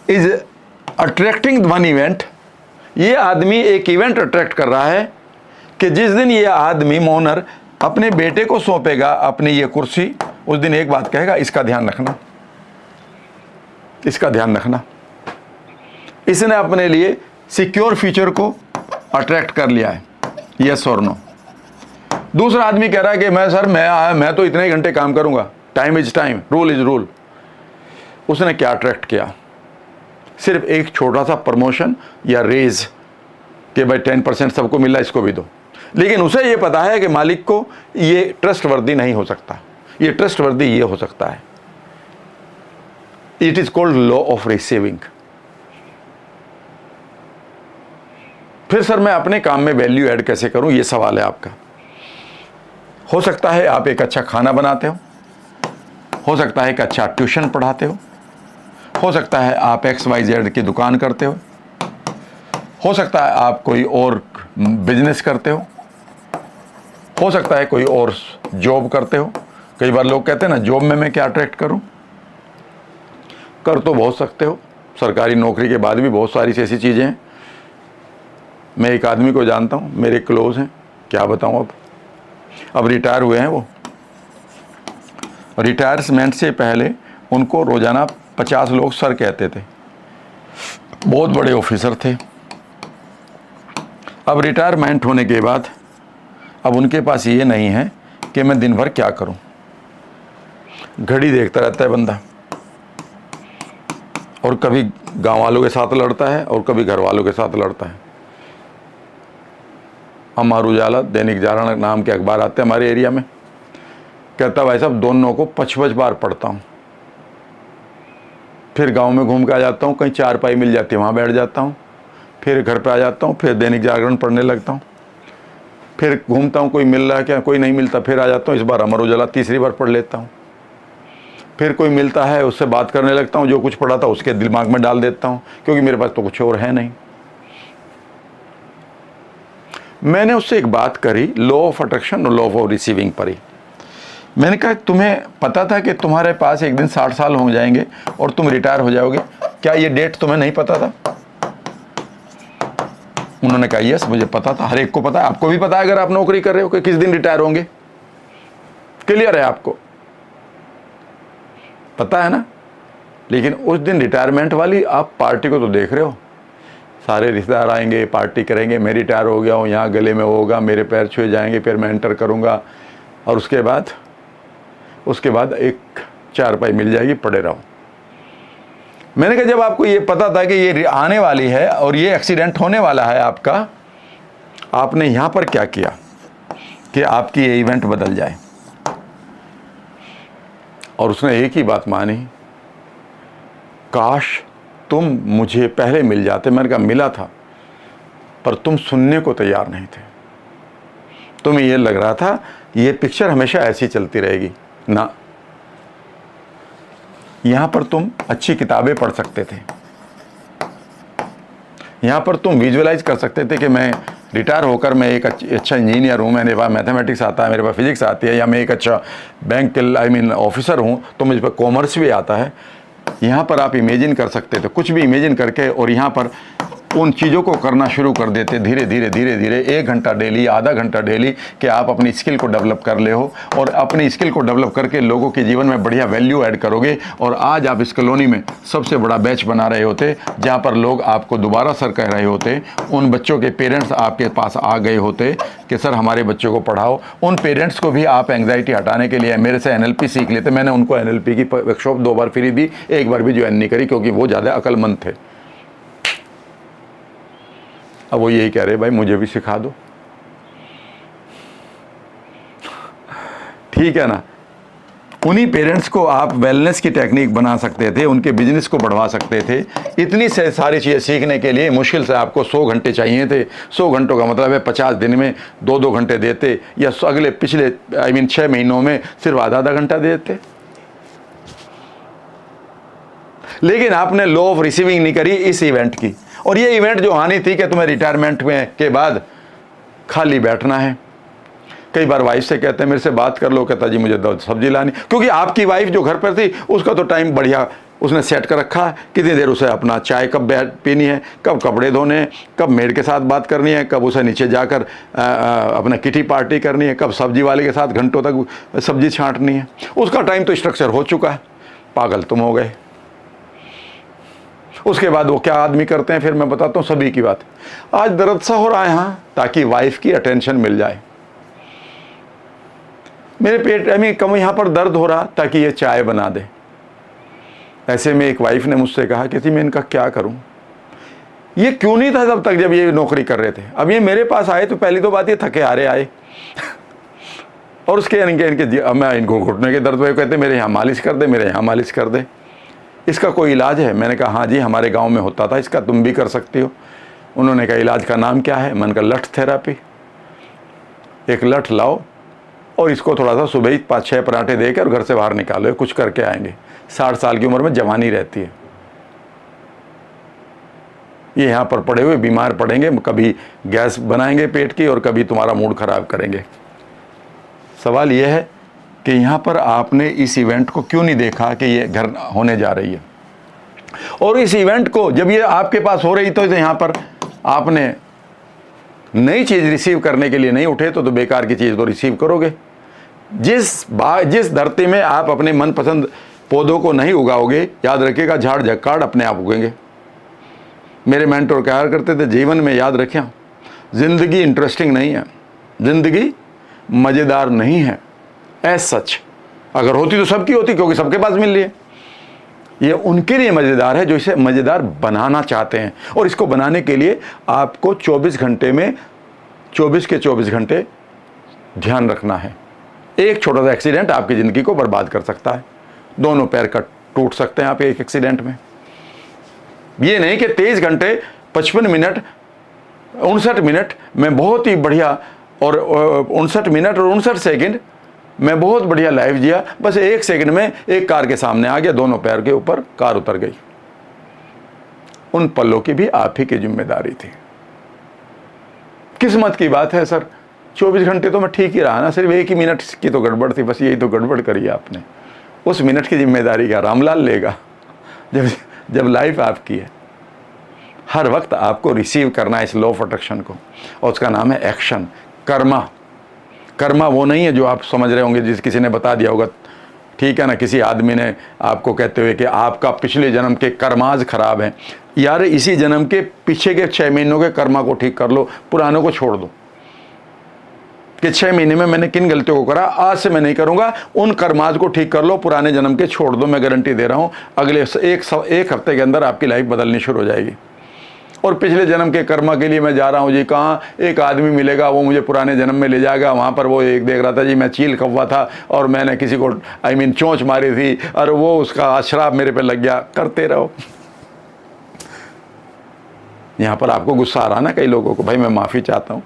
is attracting one event. ये आदमी एक इवेंट अट्रैक्ट कर रहा है कि जिस दिन ये आदमी ओनर अपने बेटे को सौंपेगा अपनी ये कुर्सी, उस दिन एक बात कहेगा, इसका ध्यान रखना, इसका ध्यान रखना। इसने अपने लिए सिक्योर फ्यूचर को अट्रैक्ट कर लिया है, यस और नो। दूसरा आदमी कह रहा है कि मैं तो इतने घंटे काम करूंगा, time is time, rule is rule. उसने क्या अट्रैक्ट किया? सिर्फ एक छोटा सा प्रमोशन या रेज कि भाई 10% सबको मिला, इसको भी दो। लेकिन उसे ये पता है कि मालिक को ये ट्रस्टवर्दी नहीं हो सकता, ये ट्रस्टवर्दी ये हो सकता है। It is called law of receiving. फिर सर मैं अपने काम में वैल्यू ऐड कैसे करूं, ये सवाल है आपका। हो सकता है आप एक अच्छा खाना बनाते हो सकता है एक अच्छा ट्यूशन पढ़ाते हो सकता है आप XYZ की दुकान करते हो सकता है आप कोई और बिजनेस करते हो सकता है कोई और जॉब करते हो। कई बार लोग कहते हैं ना, जॉब में मैं क्या अट्रैक्ट करूं? कर तो बहुत सकते हो, सरकारी नौकरी के बाद भी बहुत सारी ऐसी चीज़ें हैं। मैं एक आदमी को जानता हूँ, मेरे क्लोज हैं, क्या बताऊँ अब रिटायर हुए हैं वो। रिटायरमेंट से पहले उनको रोज़ाना 50 लोग सर कहते थे, बहुत बड़े ऑफिसर थे। अब रिटायरमेंट होने के बाद अब उनके पास ये नहीं है कि मैं दिन भर क्या करूं, घड़ी देखता रहता है बंदा, और कभी गांव वालों के साथ लड़ता है और कभी घर वालों के साथ लड़ता है। अमर उजाला, दैनिक जागरण नाम के अखबार आते हैं हमारे एरिया में, कहता भाई साहब दोनों को 55 बार पढ़ता हूँ, फिर गांव में घूम के आ जाता हूँ, कहीं चारपाई मिल जाती है वहाँ बैठ जाता हूँ, फिर घर पे आ जाता हूँ, फिर दैनिक जागरण पढ़ने लगता हूँ, फिर घूमता हूँ कोई मिल रहा है क्या, कोई नहीं मिलता, फिर आ जाता हूँ, इस बार अमर उजाला तीसरी बार पढ़ लेता हूँ, फिर कोई मिलता है उससे बात करने लगता हूँ, जो कुछ पढ़ा था उसके दिमाग में डाल देता हूँ, क्योंकि मेरे पास तो कुछ और है नहीं। मैंने उससे एक बात करी, लॉ ऑफ अट्रैक्शन और लॉ ऑफ रिसीविंग पर ही। मैंने कहा तुम्हें पता था कि तुम्हारे पास एक दिन 60 साल हो जाएंगे और तुम रिटायर हो जाओगे, क्या ये डेट तुम्हें नहीं पता था? उन्होंने कहा यस मुझे पता था, हर एक को पता है, आपको भी पता है अगर आप नौकरी कर रहे हो कि किस दिन रिटायर होंगे, क्लियर है आपको, पता है ना। लेकिन उस दिन रिटायरमेंट वाली आप पार्टी को तो देख रहे हो, सारे रिश्तेदार आएंगे, पार्टी करेंगे, मैं रिटायर हो गया हूँ, यहाँ गले में होगा, मेरे पैर छुए जाएंगे, फिर मैं एंटर करूँगा, और उसके बाद एक चारपाई मिल जाएगी, पड़े रहो। मैंने कहा जब आपको ये पता था कि ये आने वाली है और ये एक्सीडेंट होने वाला है आपका, आपने यहाँ पर क्या किया कि आपकी ये इवेंट बदल जाए? और उसने एक ही बात मानी, काश तुम मुझे पहले मिल जाते। मैंने कहा मिला था, पर तुम सुनने को तैयार नहीं थे, तुम्हें ये लग रहा था ये पिक्चर हमेशा ऐसी चलती रहेगी ना, यहां पर तुम अच्छी किताबें पढ़ सकते थे, यहां पर तुम विजुअलाइज कर सकते थे कि मैं रिटायर होकर मैं एक अच्छा इंजीनियर हूं, मेरे पास मैथमेटिक्स आता है, मेरे पास फिजिक्स आती है, या मैं एक अच्छा बैंक ऑफिसर हूं तो मुझ पर कॉमर्स भी आता है। यहाँ पर आप इमेजिन कर सकते थे, कुछ भी इमेजिन करके, और यहाँ पर उन चीज़ों को करना शुरू कर देते धीरे धीरे धीरे धीरे, 1 घंटा डेली, आधा घंटा डेली, कि आप अपनी स्किल को डेवलप कर ले हो, और अपनी स्किल को डेवलप करके लोगों के जीवन में बढ़िया वैल्यू ऐड करोगे। और आज आप इस कॉलोनी में सबसे बड़ा बैच बना रहे होते, जहाँ पर लोग आपको दोबारा सर कह रहे होते, उन बच्चों के पेरेंट्स आपके पास आ गए होते कि सर हमारे बच्चों को पढ़ाओ। उन पेरेंट्स को भी आप एंग्जाइटी हटाने के लिए मेरे से NLP सीख लेते। मैंने उनको NLP की वर्कशॉप 2 बार फ्री दी, 1 बार भी ज्वाइन नहीं करी, क्योंकि वो ज़्यादा अक्लमंद थे। अब वो यही कह रहे भाई मुझे भी सिखा दो, ठीक है ना। उन्हीं पेरेंट्स को आप वेलनेस की टेक्निक बना सकते थे, उनके बिजनेस को बढ़वा सकते थे। इतनी से सारी चीज़ें सीखने के लिए मुश्किल से आपको 100 घंटे चाहिए थे। 100 घंटों का मतलब है 50 दिन में 2-2 घंटे देते, या अगले पिछले 6 महीनों में सिर्फ आधा घंटा देते। लेकिन आपने लॉ ऑफ रिसीविंग नहीं करी इस इवेंट की, और ये इवेंट जो आनी थी कि तुम्हें रिटायरमेंट में के बाद खाली बैठना है। कई बार वाइफ से कहते हैं मेरे से बात कर लो, कहता जी मुझे सब्जी लानी, क्योंकि आपकी वाइफ जो घर पर थी उसका तो टाइम बढ़िया उसने सेट कर रखा है, कितनी देर उसे अपना चाय कब पीनी है, कब कपड़े धोने हैं, कब मेड के साथ बात करनी है, कब उसे नीचे जाकर अपना किटी पार्टी करनी है, कब सब्जी वाले के साथ घंटों तक सब्जी छांटनी है। उसका टाइम तो स्ट्रक्चर हो चुका है, पागल तुम हो गए। उसके बाद वो क्या आदमी करते हैं, फिर मैं बताता हूँ सभी की बात। आज दर्द सा हो रहा है यहाँ, ताकि वाइफ की अटेंशन मिल जाए। मेरे पेट में कम यहाँ पर दर्द हो रहा, ताकि ये चाय बना दे। ऐसे में एक वाइफ ने मुझसे कहा कि मैं इनका क्या करूँ, ये क्यों नहीं था तब तक जब ये नौकरी कर रहे थे, अब ये मेरे पास आए तो पहली तो बात ये थके हारे आए और उसके इनके मैं इनको घुटने के दर्द हुए, कहते मेरे यहाँ मालिश कर दे, मेरे यहाँ मालिश कर दे, इसका कोई इलाज है? मैंने कहा हाँ जी हमारे गांव में होता था, इसका तुम भी कर सकती हो। उन्होंने कहा इलाज का नाम क्या है? मैंने कहा लठ थेरापी। एक लठ लाओ और इसको थोड़ा सा सुबह ही 5-6 पराठे देकर घर से बाहर निकालो, कुछ करके आएंगे। 60 साल की उम्र में जवानी रहती है, ये यहाँ पर पड़े हुए बीमार पड़ेंगे, कभी गैस बनाएंगे पेट की और कभी तुम्हारा मूड खराब करेंगे। सवाल यह है कि यहाँ पर आपने इस इवेंट को क्यों नहीं देखा कि ये घर होने जा रही है। और इस इवेंट को जब ये आपके पास हो रही तो यहाँ पर आपने नई चीज़ रिसीव करने के लिए नहीं उठे तो बेकार की चीज़ तो रिसीव करोगे। जिस धरती में आप अपने मनपसंद पौधों को नहीं उगाओगे, याद रखिएगा झाड़ झक्काड़ अपने आप उगेंगे। मेरे मेंटर कहा करते थे, जीवन में याद रखें, ज़िंदगी इंटरेस्टिंग नहीं है, ज़िंदगी मज़ेदार नहीं है। एज सच अगर होती तो सबकी होती, क्योंकि सबके पास मिल रही है। ये उनके लिए मज़ेदार है जो इसे मज़ेदार बनाना चाहते हैं। और इसको बनाने के लिए आपको 24 घंटे में 24 के 24 घंटे ध्यान रखना है। एक छोटा सा एक्सीडेंट आपकी ज़िंदगी को बर्बाद कर सकता है। दोनों पैर टूट सकते हैं आप एक एक्सीडेंट में। ये नहीं कि 23 घंटे 55 मिनट 59 मिनट में बहुत ही बढ़िया और 59 मिनट और 59 सेकंड मैं बहुत बढ़िया लाइफ जिया, बस 1 सेकंड में एक कार के सामने आ गया, दोनों पैर के ऊपर कार उतर गई। उन पलों की भी आप ही की जिम्मेदारी थी। किस्मत की बात है सर, 24 घंटे तो मैं ठीक ही रहा ना, सिर्फ 1 ही मिनट की तो गड़बड़ थी, बस यही तो गड़बड़ करी आपने। उस मिनट की जिम्मेदारी क्या रामलाल लेगा? जब लाइफ आपकी है। हर वक्त आपको रिसीव करना है इस लॉ ऑफ अट्रैक्शन को, और उसका नाम है एक्शन, कर्मा। कर्मा वो नहीं है जो आप समझ रहे होंगे, जिस किसी ने बता दिया होगा, ठीक है ना, किसी आदमी ने आपको कहते हुए कि आपका पिछले जन्म के कर्माज खराब हैं। यार इसी जन्म के पीछे के 6 महीनों के कर्मा को ठीक कर लो, पुरानों को छोड़ दो। कि 6 महीने में मैंने किन गलतियों को करा, आज से मैं नहीं करूंगा, उन कर्माज को ठीक कर लो, पुराने जन्म के छोड़ दो। मैं गारंटी दे रहा हूं अगले एक हफ्ते के अंदर आपकी लाइफ बदलनी शुरू हो जाएगी। और पिछले जन्म के कर्मा के लिए मैं जा रहा हूँ जी, कहाँ एक आदमी मिलेगा, वो मुझे पुराने जन्म में ले जाएगा। वहाँ पर वो एक देख रहा था जी, मैं चील कौवा था और मैंने किसी को चोंच मारी थी और वो उसका श्राप मेरे पे लग गया। करते रहो। यहाँ पर आपको गुस्सा आ रहा ना कई लोगों को, भाई मैं माफ़ी चाहता हूँ,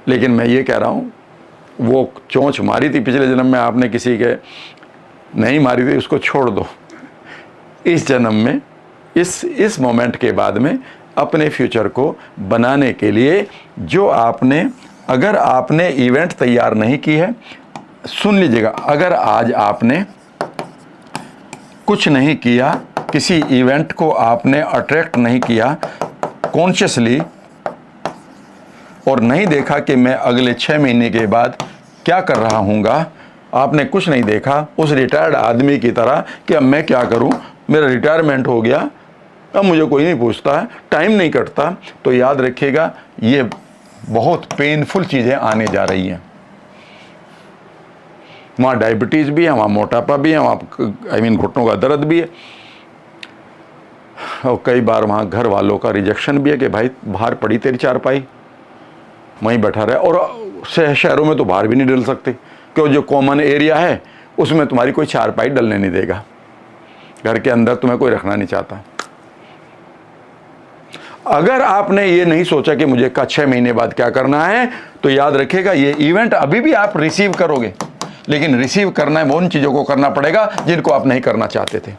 लेकिन मैं ये कह रहा हूँ वो चोंच मारी थी पिछले जन्म में, आपने किसी के नहीं मारी थी, उसको छोड़ दो। इस जन्म में इस मोमेंट के बाद में अपने फ्यूचर को बनाने के लिए जो अगर आपने इवेंट तैयार नहीं की है, सुन लीजिएगा, अगर आज आपने कुछ नहीं किया, किसी इवेंट को आपने अट्रैक्ट नहीं किया कॉन्शियसली, और नहीं देखा कि मैं अगले 6 महीने के बाद क्या कर रहा हूँगा, आपने कुछ नहीं देखा उस रिटायर्ड आदमी की तरह कि अब मैं क्या करूँ, मेरा रिटायरमेंट हो गया, अब मुझे कोई नहीं पूछता है, टाइम नहीं कटता, तो याद रखिएगा ये बहुत पेनफुल चीज़ें आने जा रही हैं। वहाँ डायबिटीज़ भी है, वहाँ मोटापा भी है, वहाँ घुटनों का दर्द भी है, और कई बार वहाँ घर वालों का रिजेक्शन भी है कि भाई बाहर पड़ी तेरी चारपाई, वहीं बैठा रहे। और शहरों में तो बाहर भी नहीं डल सकते, क्योंकि जो कॉमन एरिया है उसमें तुम्हारी कोई चारपाई डलने नहीं देगा, घर के अंदर तुम्हें कोई रखना नहीं चाहता। अगर आपने ये नहीं सोचा कि मुझे 6 महीने बाद क्या करना है, तो याद रखिएगा ये इवेंट अभी भी आप रिसीव करोगे, लेकिन रिसीव करना है वो उन चीज़ों को करना पड़ेगा जिनको आप नहीं करना चाहते थे।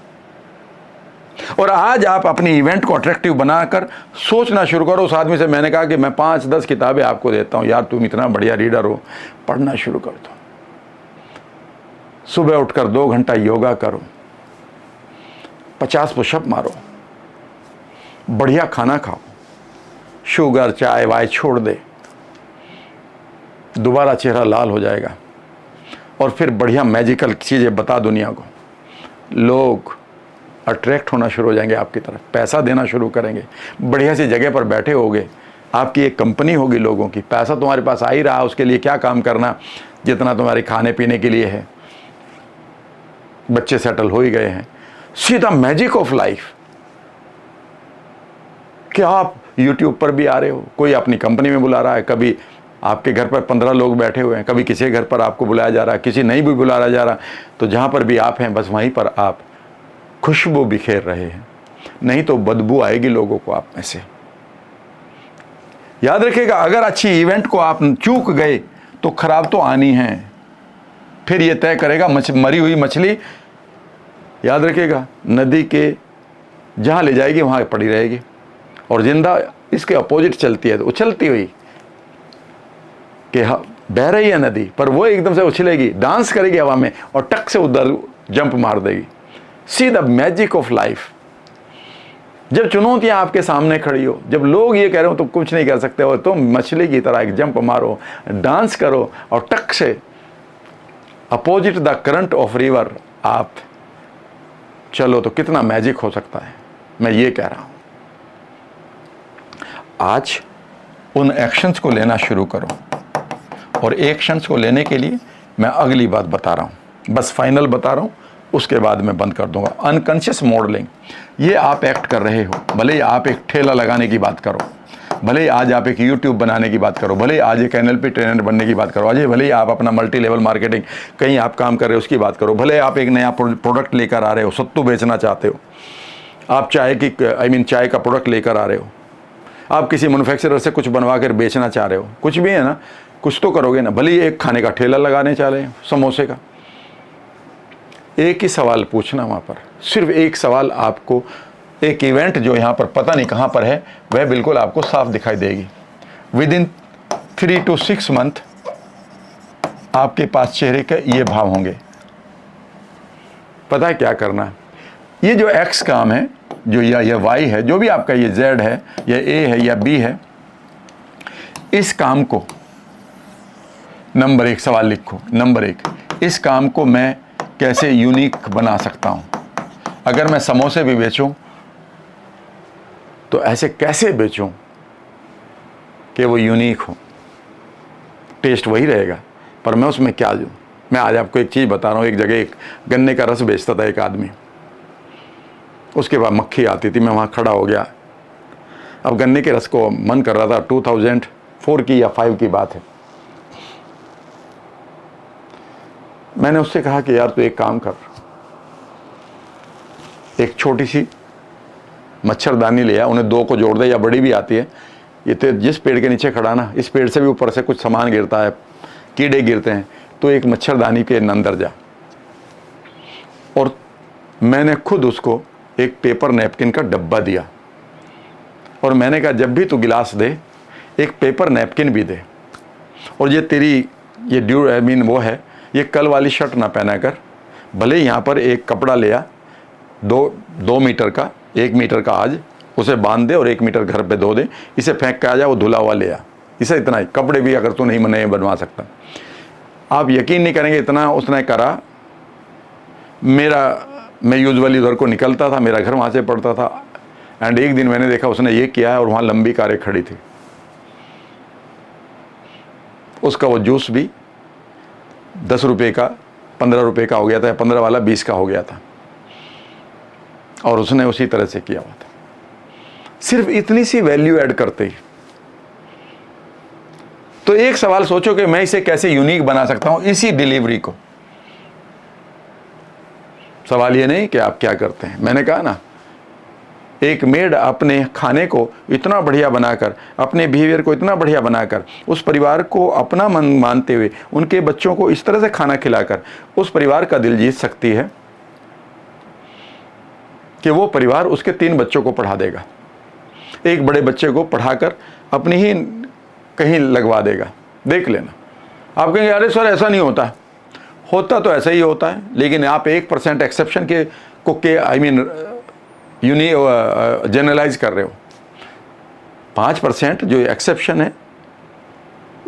और आज आप अपनी इवेंट को अट्रैक्टिव बनाकर सोचना शुरू करो। उस आदमी से मैंने कहा कि मैं 5-10 किताबें आपको देता हूँ, यार तुम इतना बढ़िया रीडर हो, पढ़ना शुरू कर दो। सुबह उठकर 2 घंटा योगा करो, 50 पुशअप मारो, बढ़िया खाना खाओ, शुगर चाय वाय छोड़ दे, दोबारा चेहरा लाल हो जाएगा। और फिर बढ़िया मैजिकल चीज़ें बता दुनिया को, लोग अट्रैक्ट होना शुरू हो जाएंगे आपकी तरफ, पैसा देना शुरू करेंगे, बढ़िया सी जगह पर बैठे होगे, आपकी एक कंपनी होगी लोगों की, पैसा तुम्हारे पास आ ही रहा, उसके लिए क्या काम करना जितना तुम्हारे खाने पीने के लिए है, बच्चे सेटल हो ही गए हैं। सीधा मैजिक ऑफ लाइफ। क्या आप YouTube पर भी आ रहे हो, कोई अपनी कंपनी में बुला रहा है, कभी आपके घर पर 15 लोग बैठे हुए हैं, कभी किसी घर पर आपको बुलाया जा रहा है, किसी नहीं भी बुलाया जा रहा, तो जहाँ पर भी आप हैं बस वहीं पर आप खुशबू बिखेर रहे हैं, नहीं तो बदबू आएगी लोगों को आप में से। याद रखिएगा, अगर अच्छी इवेंट को आप चूक गए तो खराब तो आनी है। फिर ये तय करेगा, मरी हुई मछली याद रखिएगा नदी के जहाँ ले जाएगी वहाँ पड़ी रहेगी, और जिंदा इसके अपोजिट चलती है, तो उछलती हुई कि बह रही है नदी, पर वो एकदम से उछलेगी, डांस करेगी हवा में और टक से उधर जंप मार देगी। See the magic of life. जब चुनौतियां आपके सामने खड़ी हो, जब लोग ये कह रहे हो तुम कुछ नहीं कर सकते हो, तुम मछली की तरह एक जंप मारो, डांस करो और टक से opposite the current of river आप चलो, तो कितना मैजिक हो सकता है, मैं ये कह रहा हूं। आज उन एक्शंस को लेना शुरू करो, और एक्शंस को लेने के लिए मैं अगली बात बता रहा हूं, बस फाइनल बता रहा हूं, उसके बाद मैं बंद कर दूंगा। अनकॉन्शियस मॉडलिंग, ये आप एक्ट कर रहे हो, भले ही आप एक ठेला लगाने की बात करो, भले ही आज आप एक यूट्यूब बनाने की बात करो, भले ही आज एक NLP ट्रेनर बनने की बात करो, आज भले ही आप अपना मल्टी लेवल मार्केटिंग कहीं आप काम कर रहे हो उसकी बात करो, भले आप एक नया प्रोडक्ट लेकर आ रहे हो, सत्तू बेचना चाहते हो, आप चाय की चाय का प्रोडक्ट लेकर आ रहे हो, आप किसी मैन्युफैक्चरर से कुछ बनवा कर बेचना चाह रहे हो, कुछ भी है ना, कुछ तो करोगे ना, भले ही एक खाने का ठेला लगाने चाह रहे हो, समोसे का। एक ही सवाल पूछना वहाँ पर, सिर्फ एक सवाल आपको, एक इवेंट जो यहाँ पर पता नहीं कहाँ पर है, वह बिल्कुल आपको साफ दिखाई देगी। विदिन 3 to 6 मंथ आपके पास चेहरे के ये भाव होंगे। पता है क्या करना है? ये जो X काम है, जो या Y है, जो भी आपका ये Z है या A है या B है, इस काम को नंबर 1 सवाल लिखो। नंबर 1, इस काम को मैं कैसे यूनिक बना सकता हूँ? अगर मैं समोसे भी बेचूं तो ऐसे कैसे बेचूं कि वो यूनिक हो? टेस्ट वही रहेगा, पर मैं उसमें क्या दूं? मैं आज आपको एक चीज़ बता रहा हूँ। एक जगह एक गन्ने का रस बेचता था एक आदमी, उसके बाद मक्खी आती थी, मैं वहाँ खड़ा हो गया। अब गन्ने के रस को मन कर रहा था, 2004 की या 5 की बात है। मैंने उससे कहा कि यार तू एक काम कर, एक छोटी सी मच्छरदानी ले आ, उन्हें 2 को जोड़ दे, या बड़ी भी आती है। ये तो जिस पेड़ के नीचे खड़ा ना, इस पेड़ से भी ऊपर से कुछ सामान गिरता है, कीड़े गिरते हैं, तो एक मच्छरदानी के अंदर जा। और मैंने खुद उसको एक पेपर नैपकिन का डब्बा दिया, और मैंने कहा जब भी तू गिलास दे एक पेपर नैपकिन भी दे, और ये तेरी ये वो है, ये कल वाली शर्ट ना पहना कर, भले यहाँ पर एक कपड़ा ले आ, 2 मीटर का, 1 मीटर का आज उसे बांध दे और 1 मीटर घर पे धो दे, इसे फेंक के आ जा, वो धुला हुआ ले आ। इसे इतना ही, कपड़े भी अगर तू नहीं बनवा सकता। आप यकीन नहीं करेंगे, इतना उसने करा। मैं यूजुअली उधर को निकलता था, मेरा घर वहाँ से पड़ता था, एंड एक दिन मैंने देखा उसने ये किया है, और वहाँ लंबी कारें खड़ी थी। उसका वो जूस भी 10 रुपये का 15 रुपये का हो गया था, 15 वाला 20 का हो गया था, और उसने उसी तरह से किया हुआ था। सिर्फ इतनी सी वैल्यू ऐड करते ही। तो एक सवाल सोचो कि मैं इसे कैसे यूनिक बना सकता हूं, इसी डिलीवरी को। सवाल ये नहीं कि आप क्या करते हैं। मैंने कहा ना, एक मेड अपने खाने को इतना बढ़िया बनाकर, अपने बिहेवियर को इतना बढ़िया बनाकर, उस परिवार को अपना मन मानते हुए उनके बच्चों को इस तरह से खाना खिलाकर उस परिवार का दिल जीत सकती है कि वो परिवार उसके 3 बच्चों को पढ़ा देगा, एक बड़े बच्चे को पढ़ाकर अपनी ही कहीं लगवा देगा। देख लेना। आप कहेंगे अरे सर ऐसा नहीं होता। होता तो ऐसा ही होता है, लेकिन आप 1% एक्सेप्शन के जनरलाइज कर रहे हो। 5% जो एक्सेप्शन है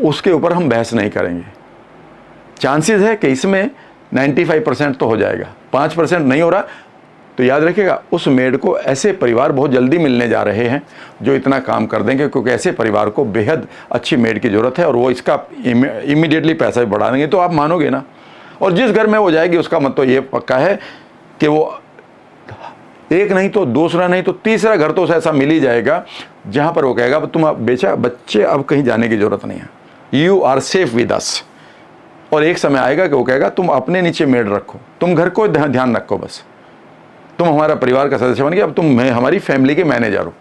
उसके ऊपर हम बहस नहीं करेंगे। चांसेस है कि इसमें 95% तो हो जाएगा, 5% नहीं हो रहा, तो याद रखिएगा उस मेड को ऐसे परिवार बहुत जल्दी मिलने जा रहे हैं जो इतना काम कर देंगे, क्योंकि ऐसे परिवार को बेहद अच्छी मेड की ज़रूरत है, और वो इसका इमीडिएटली पैसा भी बढ़ा देंगे। तो आप मानोगे ना। और जिस घर में वो जाएगी उसका मत तो ये पक्का है कि वो एक नहीं तो दूसरा नहीं तो तीसरा घर तो उसे ऐसा मिल ही जाएगा जहाँ पर वो कहेगा तुम बेचा बच्चे अब कहीं जाने की ज़रूरत नहीं है, you are safe with us. और एक समय आएगा कि वो कहेगा तुम अपने नीचे मेड रखो, तुम घर को ध्यान रखो, बस तुम हमारा परिवार का सदस्य बन गए, अब तुम हमारी फैमिली के मैनेजर हो,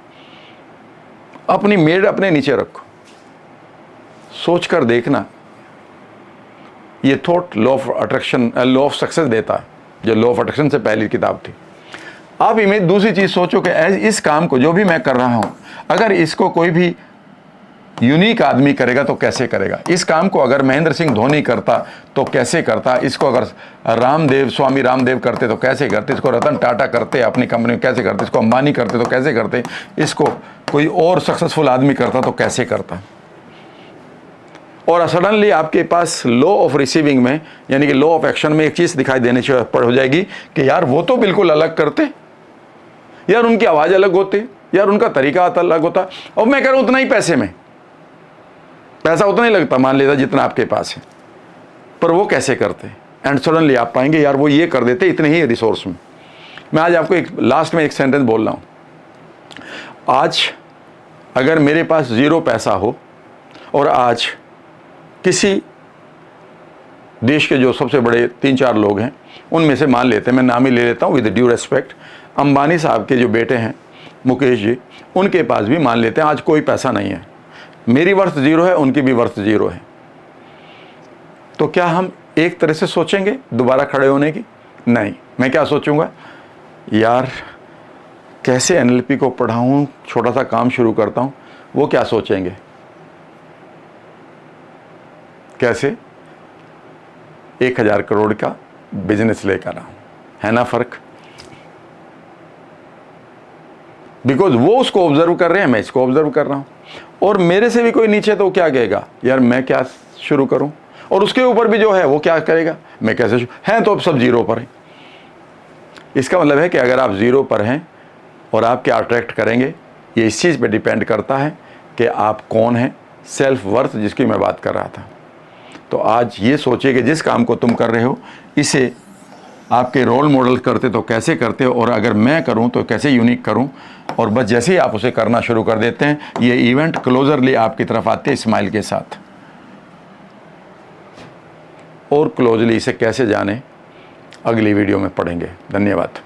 अपनी मेड अपने नीचे रखो। सोच कर देखना, ये thought law of attraction, law of success देता है, जो लॉ ऑफ अट्रैक्शन से पहली किताब थी। आप इमेज दूसरी चीज़ सोचो कि इस काम को जो भी मैं कर रहा हूँ, अगर इसको कोई भी यूनिक आदमी करेगा तो कैसे करेगा। इस काम को अगर महेंद्र सिंह धोनी करता तो कैसे करता, इसको अगर स्वामी रामदेव करते तो कैसे करते, इसको रतन टाटा करते अपनी कंपनी में कैसे करते, इसको अंबानी करते तो कैसे करते, इसको कोई और सक्सेसफुल आदमी करता तो कैसे करता। और सडनली आपके पास लॉ ऑफ रिसीविंग में, यानी कि लॉ ऑफ एक्शन में एक चीज़ दिखाई देने से हो जाएगी कि यार वो तो बिल्कुल अलग करते, यार उनकी आवाज़ अलग होती, यार उनका तरीका अलग होता, और मैं कह रहा हूँ उतना ही पैसे में, पैसा उतना ही लगता मान लेता जितना आपके पास है, पर वो कैसे करते। एंड सडनली आप पाएंगे यार वो ये कर देते इतने ही रिसोर्स में। मैं आज आपको एक लास्ट में एक सेंटेंस बोल रहा हूँ, आज अगर मेरे पास 0 पैसा हो और आज किसी देश के जो सबसे बड़े 3-4 लोग हैं उनमें से मान लेते हैं, मैं नाम ही ले लेता हूँ विद ड्यू रेस्पेक्ट, अंबानी साहब के जो बेटे हैं मुकेश जी, उनके पास भी मान लेते हैं आज कोई पैसा नहीं है, मेरी वर्थ 0 है, उनकी भी वर्थ 0 है, तो क्या हम एक तरह से सोचेंगे दोबारा खड़े होने की? नहीं, मैं क्या सोचूंगा, यार कैसे एनएलपी को पढ़ाऊं, छोटा सा काम शुरू करता हूं। वो क्या सोचेंगे, कैसे 1000 करोड़ का बिजनेस लेकर आऊं, है ना फर्क। बिकॉज वो उसको ऑब्जर्व कर रहे हैं, मैं इसको ऑब्जर्व कर रहा हूं, और मेरे से भी कोई नीचे तो क्या कहेगा, यार मैं क्या शुरू करूं, और उसके ऊपर भी जो है वो क्या करेगा, मैं कैसे हैं, तो अब सब 0 पर है। इसका मतलब है कि अगर आप 0 पर हैं और आप क्या अट्रैक्ट करेंगे, ये इस चीज़ पे डिपेंड करता है कि आप कौन हैं, सेल्फ वर्थ जिसकी मैं बात कर रहा था। तो आज ये सोचिए कि जिस काम को तुम कर रहे हो इसे आपके रोल मॉडल करते तो कैसे करते हो, और अगर मैं करूं तो कैसे यूनिक करूं, और बस जैसे ही आप उसे करना शुरू कर देते हैं ये इवेंट क्लोजरली आपकी तरफ आते हैं स्माइल के साथ। और क्लोजली इसे कैसे जाने अगली वीडियो में पढ़ेंगे। धन्यवाद।